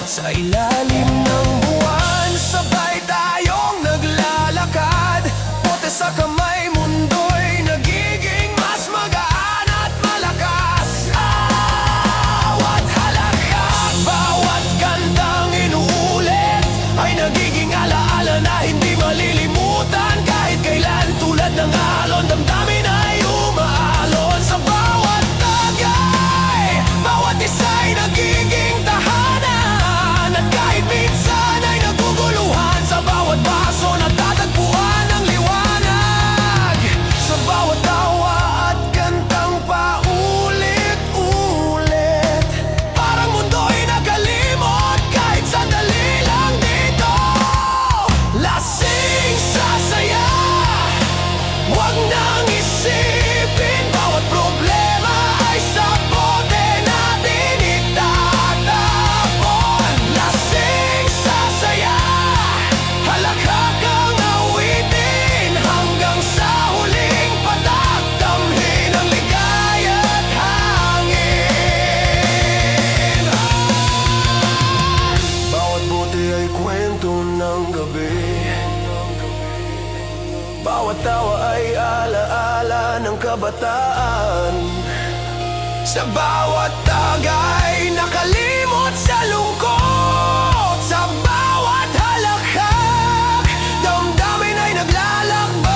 Sa ilalim ng buwan, sabay tayong naglalakad, bote sa kamay, mundo'y nagiging mas magaan at malakas. Bawat halakhak, bawat kantang inuulit, ay nagiging alaala na hindi malilimutan kahit kailan. Tulad ng alon, damdamin ay umaalon. Sa bawat tagay, bawat isa'y nagiging tahanan, at kahit minsan ay naguguluhan, sa bawat baso natatagpuan ang liwanag. Sa bawat tawa at kantang paulit-ulit, parang mundo'y nakalimot kahit sandali lang dito. Lasing sa saya, huwag nang isipin, bawat problema ay sa bote natin itatapon. Lasing sa saya, halakhak ang awitin, hanggang sa huling patak, damhin ang ligaya at hangin. Bawat bote ay kwento ng gabi, bawat tawa ay alaala ng kabataan. Sa bawat tagay, nakalimot sa lungkot. Sa bawat halakhak, damdamin ay naglalakbay.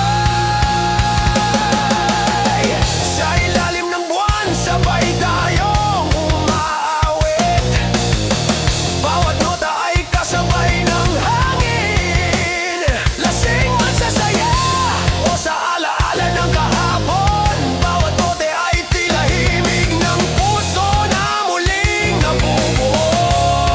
Sa ilalim ng buwan, sabay tayong umaawit, bawat nota ay kasabay ng hangin. Lasing man sa saya o sa alaala ng kahapon, bawat bote ay tila himig ng puso na muling nabubuo.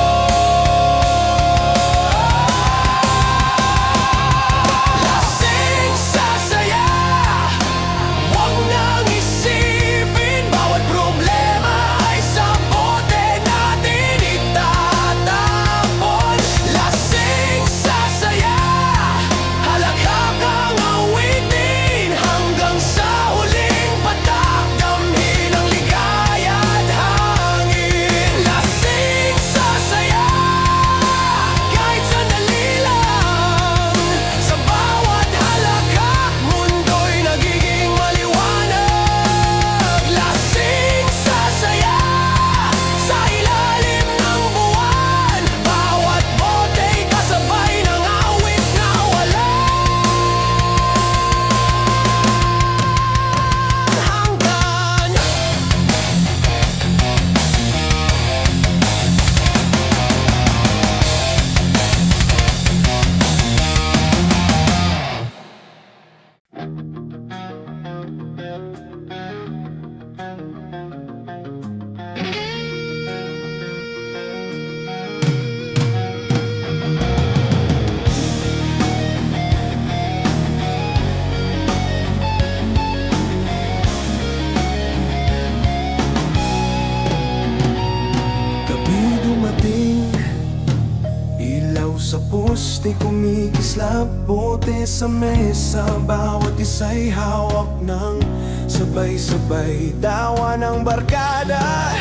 bote kumikislap, bote sa mesa, bawat isa'y hawak ng sabay-sabay. Tawa ng barkada,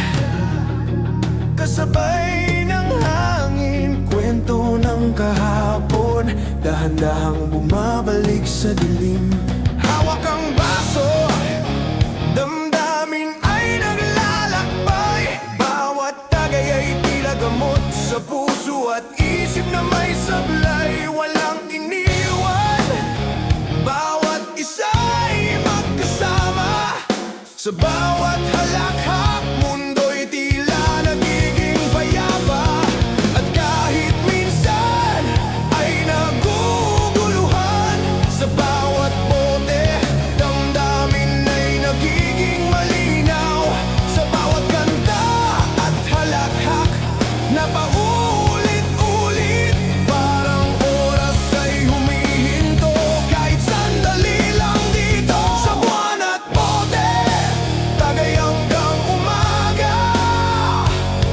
kasabay ng hangin, kwento ng kahapon, dahan-dahang bumabalik sa dilim. Hawak ang baso, damdamin ay naglalakbay, bawat tagay ay tila gamot sa puso at isip na may sablay. Walang iniwan, bawat isa ay magkasama, sa bawat halakhak mundo'y tila nagiging payapa. At kahit minsan ay naguguluhan, sa bawat bote damdamin ay nagiging malinaw. Sa bawat kanta at halakhak na paulit-ulit, parang oras ay humihinto, kahit sandali lang dito. Sa buwan at bote, tagay hanggang umaga,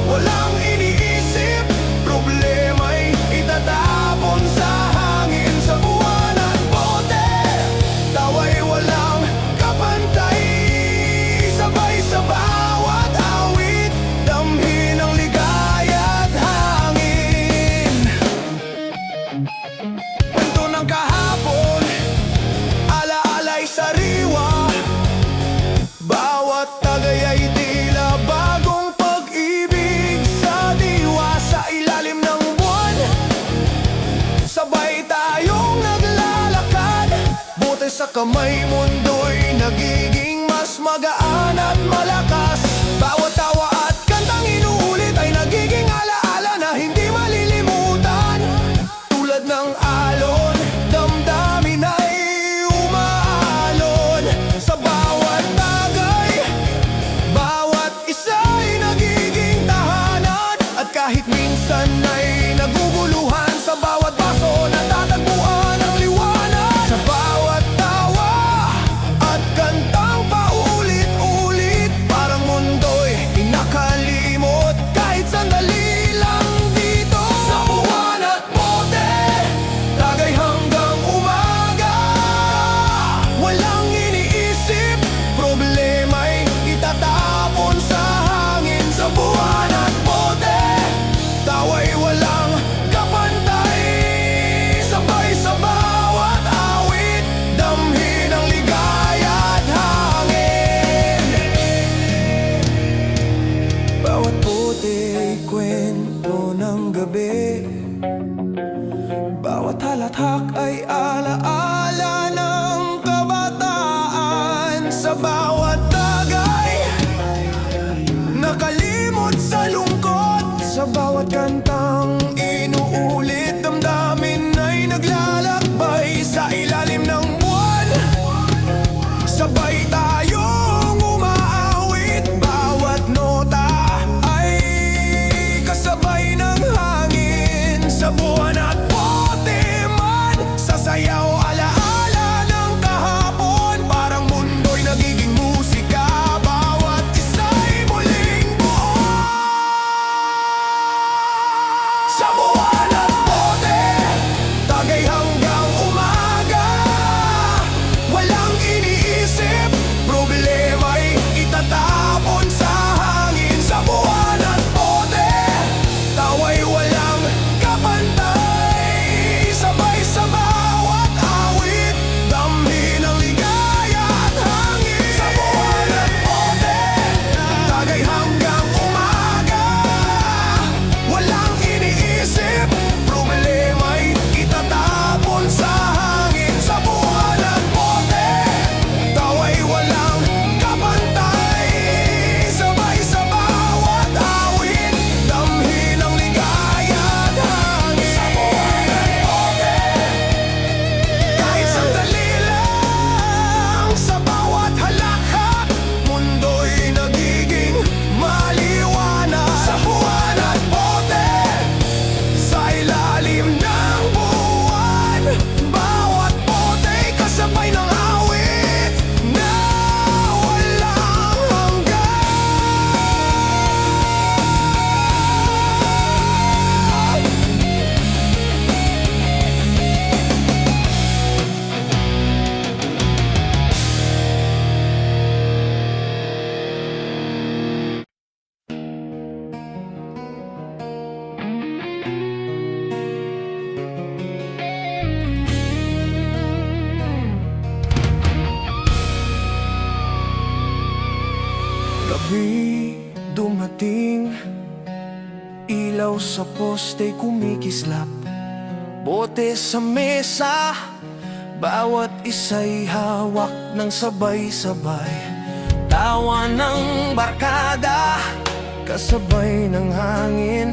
walang iniisip, problema'y itatapon sa hangin. Sa buwan at bote, tawa'y walang kapantay, sabay sa bawat awit, damhin ang ligaya at hangin. Kwento ng kahapon, alaala'y sariwa, bawat tagay ay tila bagong pag-ibig sa diwa. Sa ilalim ng buwan, sabay tayong naglalakad, bote sa kamay, mundo'y nagiging mas magaan at malakas. Bawat tawa at kantang inuulit ay nagiging alaala na hindi malilimutan. Tulad ng alon, damdamin ay umaalon, sa bawat tagay, bawat isa ay nagiging tahanan. At kahit minsan ay naguguluhan, sa bawat baso natatagpuan ang liwanag. Sa bawat tawa at kantang paulit-ulit, parang mundo'y inakalimot, kahit sandali lang dito. Sa buwan at bote, tagay hanggang umaga, walang iniisip, problema'y itatapon sa hangin. Sa buwan at bote, tawa'y walang kapantay, sabay sa bawat awit, damhin ang ligaya at hangin. Bawat bote ay kwento ng gabi, bawat halakhak ay alaala ng kabataan. Sa bawat tagay, nakalimot sa lungkot, sa bawat kantang inuulit, damdamin ay naglalakbay. Sa ilalim ng buwan, sabay tayong umaawit, bawat nota ay kasabay ng hangin. Sa buwan at bote man, sasayaw alaala ng kahapon, parang mundo'y nagiging musika, bawat isa'y muling buo. Sa buwan at bote, tagay hanggang umaga, Gabi dumating, ilaw sa poste kumikislap, bote sa mesa, bawat isa'y hawak ng sabay-sabay. Tawa ng barkada, kasabay ng hangin,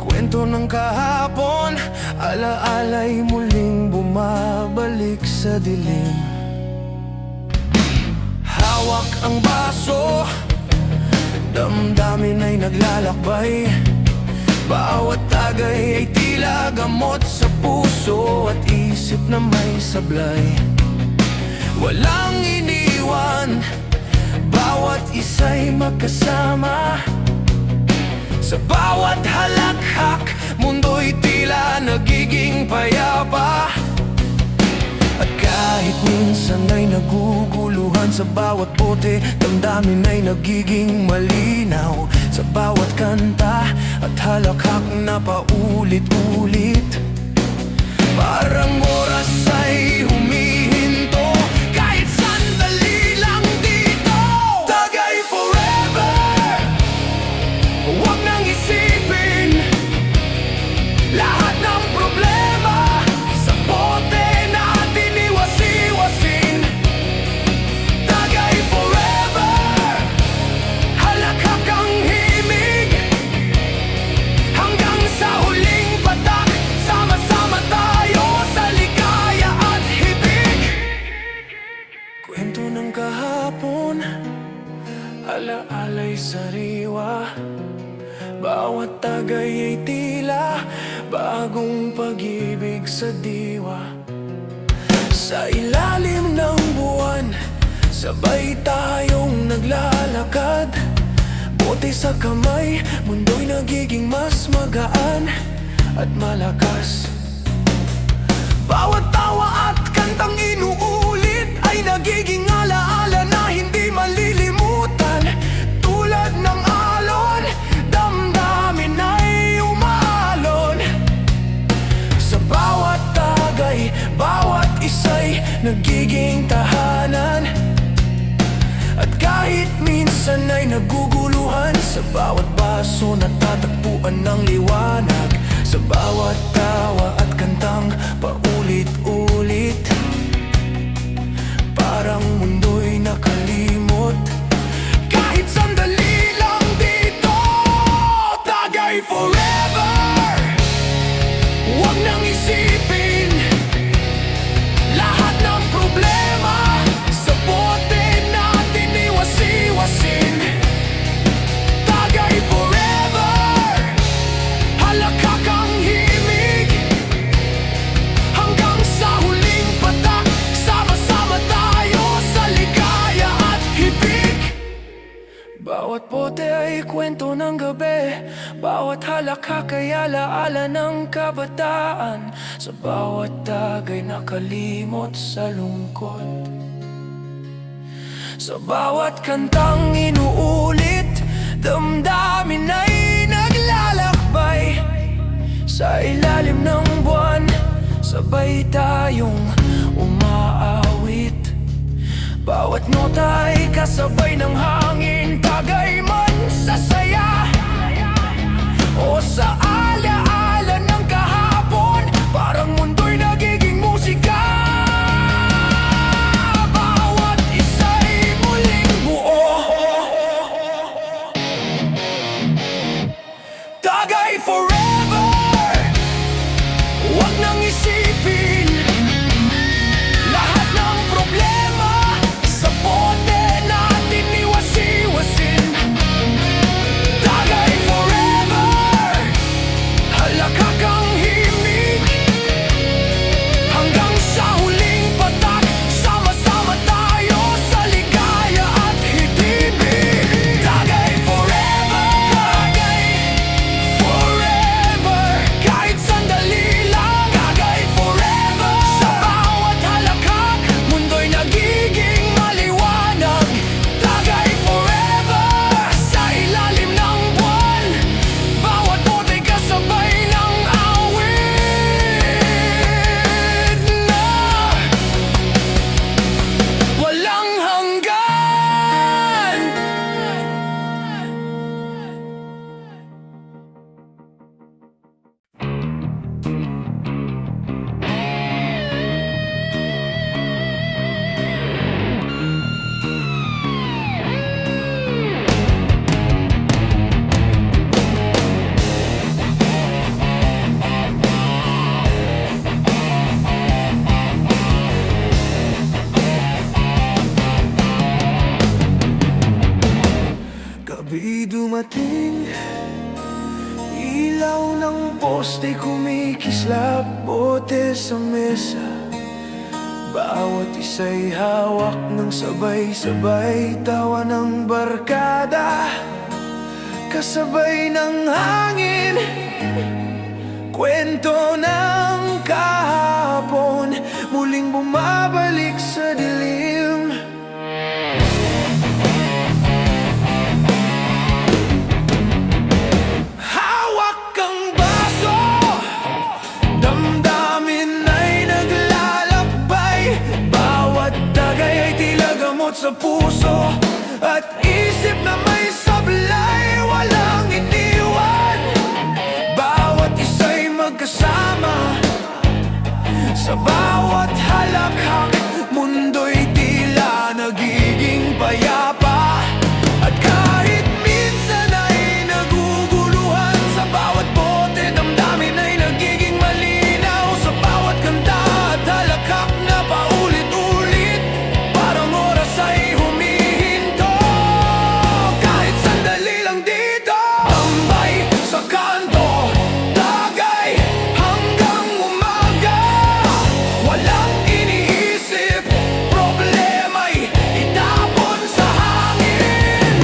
kwento ng kahapon, alaala'y muling bumabalik sa dilim. Hawak ang baso, damdamin ay naglalakbay, bawat tagay ay tila gamot sa puso at isip na may sablay. Walang iniwan, bawat isa'y magkasama, sa bawat halakhak, mundo'y tila nagiging payapa. At kahit minsan ay naguguluhan, sa bawat bote, damdamin ay nagiging malinaw. Sa bawat kanta at halakhak na paulit-ulit, parang oras ay humihinto, kahit sandali lang dito. Tagay forever, huwag nang isipin lahat ng problema, sa bote natin iwas-iwasin. Tagay forever, halakhak ang himig, hanggang sa huling patak, sama-sama tayo sa ligaya at hibig. Kwento ng kahapon, alaala'y sariwa, bawat tagay ay tila bagong pag-ibig sa diwa. Sa ilalim ng buwan, sabay tayong naglalakad, bote sa kamay, mundo'y nagiging mas magaan at malakas. Bawat tawa at kantang inuulit ay nagiging alaala na hindi malilimutan. Tulad ng alon, damdamin ay umaalon, sa bawat tagay, bawat isa'y nagiging tahanan. At kahit minsan ay naguguluhan, sa bawat baso natatagpuan ng liwanag, sa bawat tawa at kantang paulit-ulit, parang mundo'y nakalimot, kahit sandali lang dito. Tagay forever, huwag nang isipin lahat ng problema, sa bote natin iwas-iwasin. Tagay forever, halakhak ang himig, hanggang sa huling patak, sama-sama tayo sa ligaya at hibig. Bawat bote ay kwento ng gabi, bawat halakhak ay alaala ng kabataan, sa bawat tagay nakalimot sa lungkot, sa bawat kantang inuulit, damdamin ay naglalakbay. Sa ilalim ng buwan, sabay tayong umaawit, bawat nota ay kasabay ng hangin, tagay man sa saya o sa alaala ng kahapon, parang mundo'y nagiging musika. Bawat isa'y muling buo. Tagay forever, huwag nang isipin lahat ng problema, sa bote natin iwas-iwasin. Tagay forever, dumating. Ilaw ng poste kumikislap, bote sa mesa. Bawat isa'y hawak ng sabay-sabay, tawa ng barkada, kasabay ng hangin. Kwento ng kahapon, muling bumabalik sa dilim. Hawak kang baso, damdamin ay naglalakbay. Bawat tagay ay tila gamot sa puso, at isip na may sablay, walang iniwan. Bawat isa'y magkasama, sa bawat halakhak, mundo'y tila nagiging payapa. At kahit minsan ay naguguluhan, sa bawat bote damdamin ay nagiging malinaw. Sa bawat kanta at halakhak na paulit-ulit, parang oras ay humihinto. Kahit sandali lang dito, tambay sa kanto, tagay hanggang umaga. Walang iniisip, problema'y itapon sa hangin.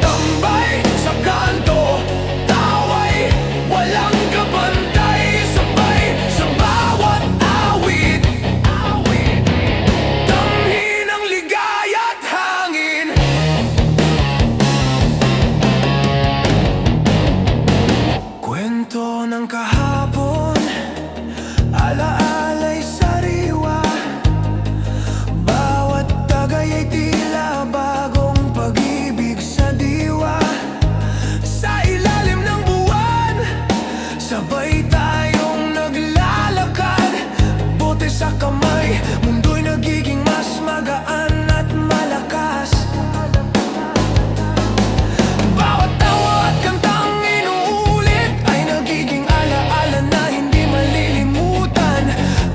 Tambay sa kanto, tawa'y walang kabantay. Sabay sa bawat awit, damhin ang ligaya't hangin. Kwento ng kahapon, alaala'y sariwa. Bawat tagay ay tila bagong pag-ibig sa diwa. Sa ilalim ng buwan, sabay tayong naglalakad, bote sa kamay, mundo'y nagiging mas magaan at malakas. Bawat tawa at kantang inuulit ay nagiging alaala na hindi malilimutan.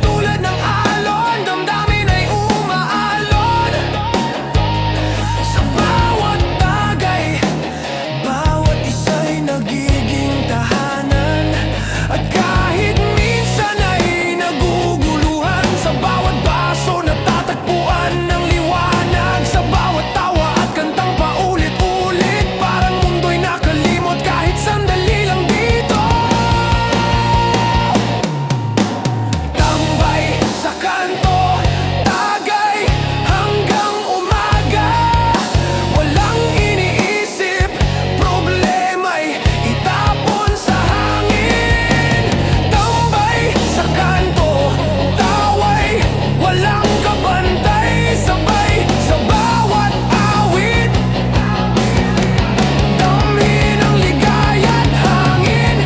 Tulad ng alon, damdamin ay umaalon. Sa bawat tagay, bawat isa'y nagiging tahanan. At kahit minsan ay naguguluhan, sa bawat baso natatagpuan ng liwanag. Sa bawat tawa at kantang paulit-ulit, parang mundo'y nakalimot kahit sandali lang dito. Tambay sa kanto, tagay hanggang umaga. Walang iniisip, problema'y itapon sa hangin. Tambay sa kanto, tawa'y walang kabantay. Sabay sa bawat awit, damhin ang ligaya't hangin.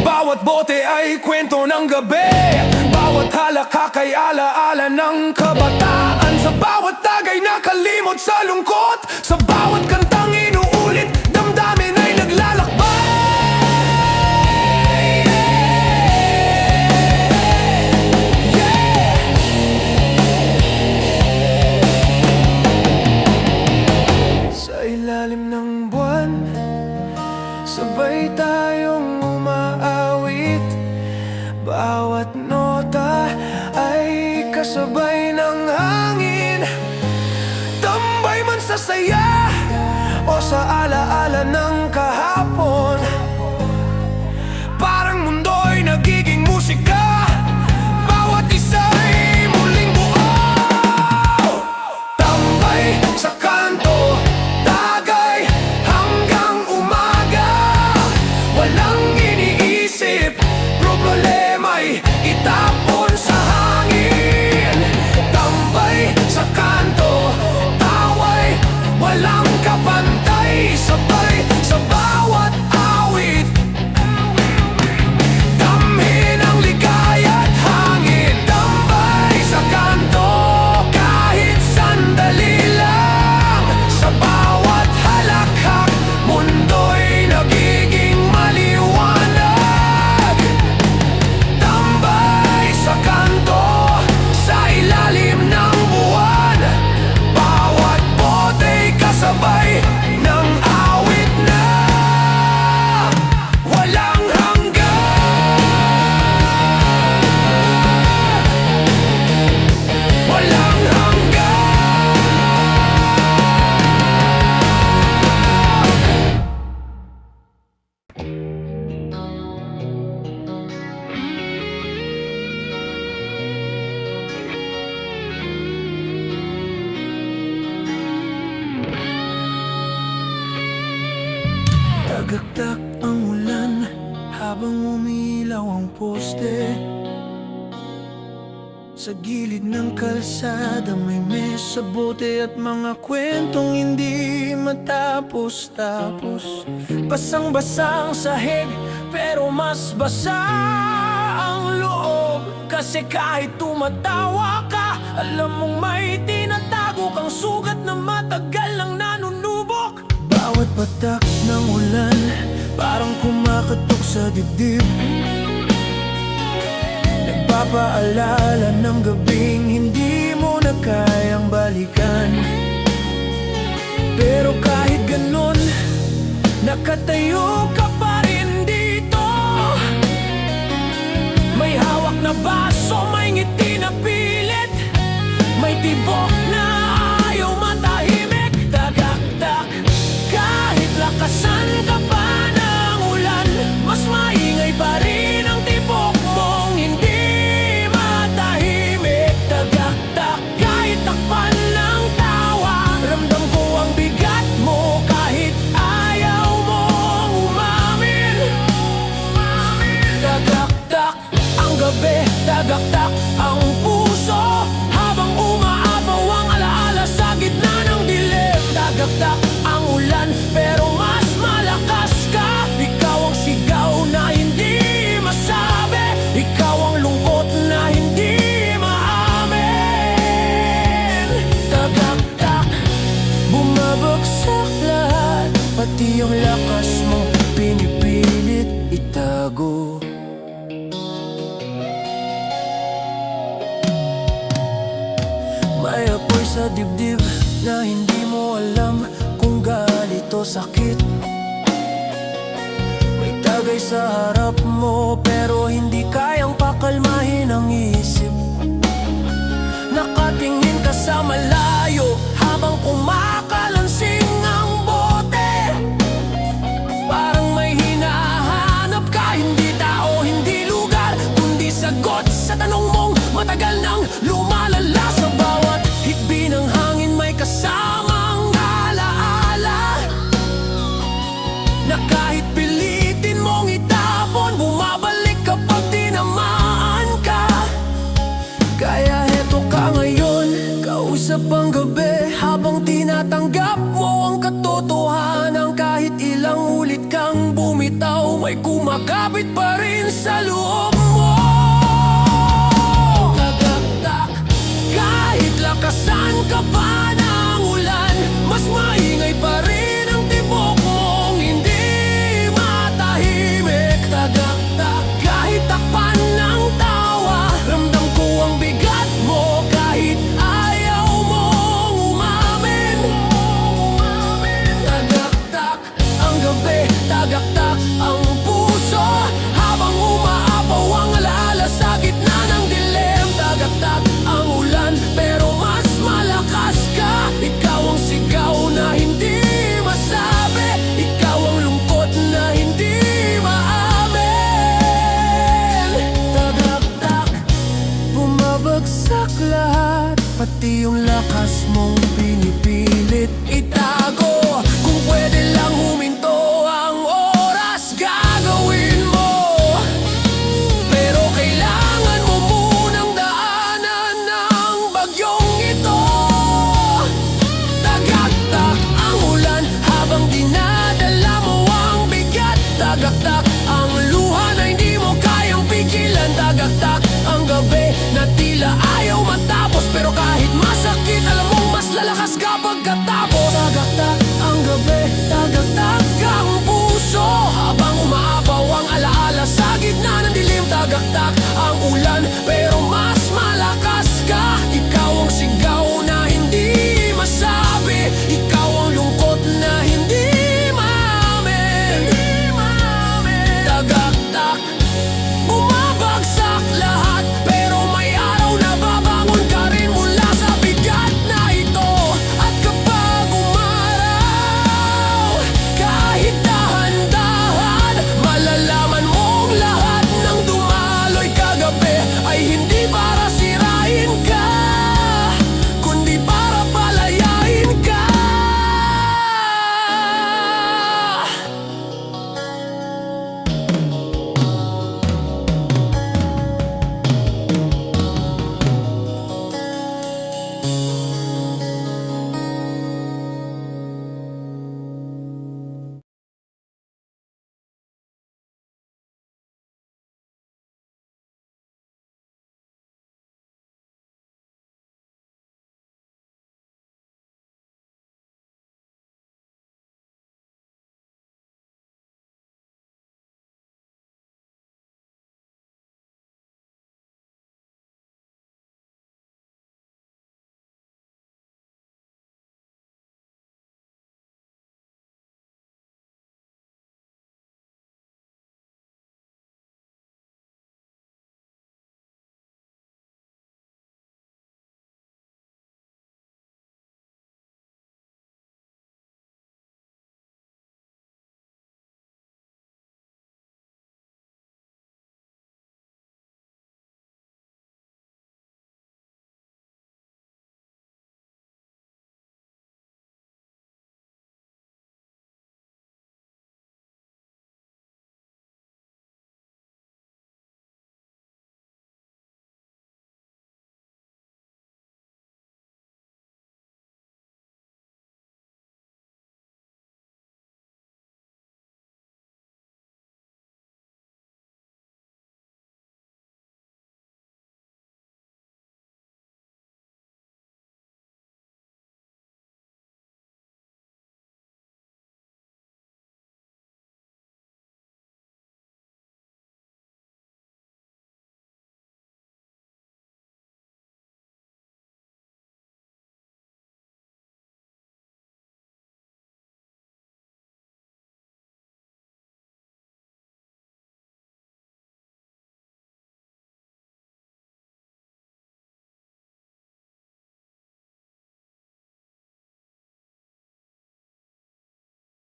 Bawat bote ay kwento ng gabi, bawat halakhak ay alaala ng kabataan. Sa bawat tagay nakalimot sa lungkot, sa bawat kantang inuulit, damdamin ay naglalakbay. Sa ilalim ng buwan, sabay tayong umaawit. Bawat nota ay kasabay ng hangin. Tambay man sa saya o sa alaala ng kahapon, parang mundo'y nagiging musika. Bawat isa'y muling buo. Tambay sa kanto, tagay hanggang umaga. Walang iniisip, problema'y itapon sa hangin. Tambay sa kanto, tawa'y walang kapantay. Sabay sa Tagaktak ang ulan habang umiilaw ang poste. Sa gilid ng kalsada may mesa, bote at mga kwentong hindi matapos-tapos. Basang-basang sahig pero mas basa ang loob. Kasi kahit tumatawa ka, alam mong may tinatago kang sugat na matagal nang nanunubok. Bawat patak ng ulan parang kumakatok sa dibdib, nagpapaalala ng gabing hindi mo na kayang balikan. Pero kahit ganon, nakatayo ka pa rin dito. May hawak na baso, may ngiti na pilit, may tibok na ayaw matahimik. Tagaktak kahit lakasan ka pa ng ulan, mas maingay pa rin ang tibok mong hindi matahimik. Tagaktak kahit takpan ng tawa, ramdam ko ang bigat mo kahit ayaw mong umamin. Tagaktak ang gabi, tagaktak ang puso, habang umaapaw ang alaala sa gitna ng dilim. Tagaktak ang ulan pero mas malakas ka. Ikaw ang sigaw na hindi masabi, ikaw ang lungkot na hindi maamin. Tagaktak, bumabagsak lahat, pati yung lakas mo pinipilit itago. May apoy sa dibdib na hindi mo alam kung galit o sakit. May tagay sa harap mo pero hindi kayang pakalmahin ang isip. Nakatingin ka sa malayo habang kumakalansing ang bote. Parang may hinahanap ka, hindi tao, hindi lugar, kundi sagot sa tanong mong matagal nang lumalala. Sa bawat hikbi ng hangin may kasamang alaala, na kahit pilitin mong itapon, bumabalik kapag tinamaan ka. Kaya heto ka ngayon, kausap ang gabi, habang tinatanggap mo ang katotohanan. Kahit ilang ulit kang bumitaw, may kumakapit pa rin sa loob.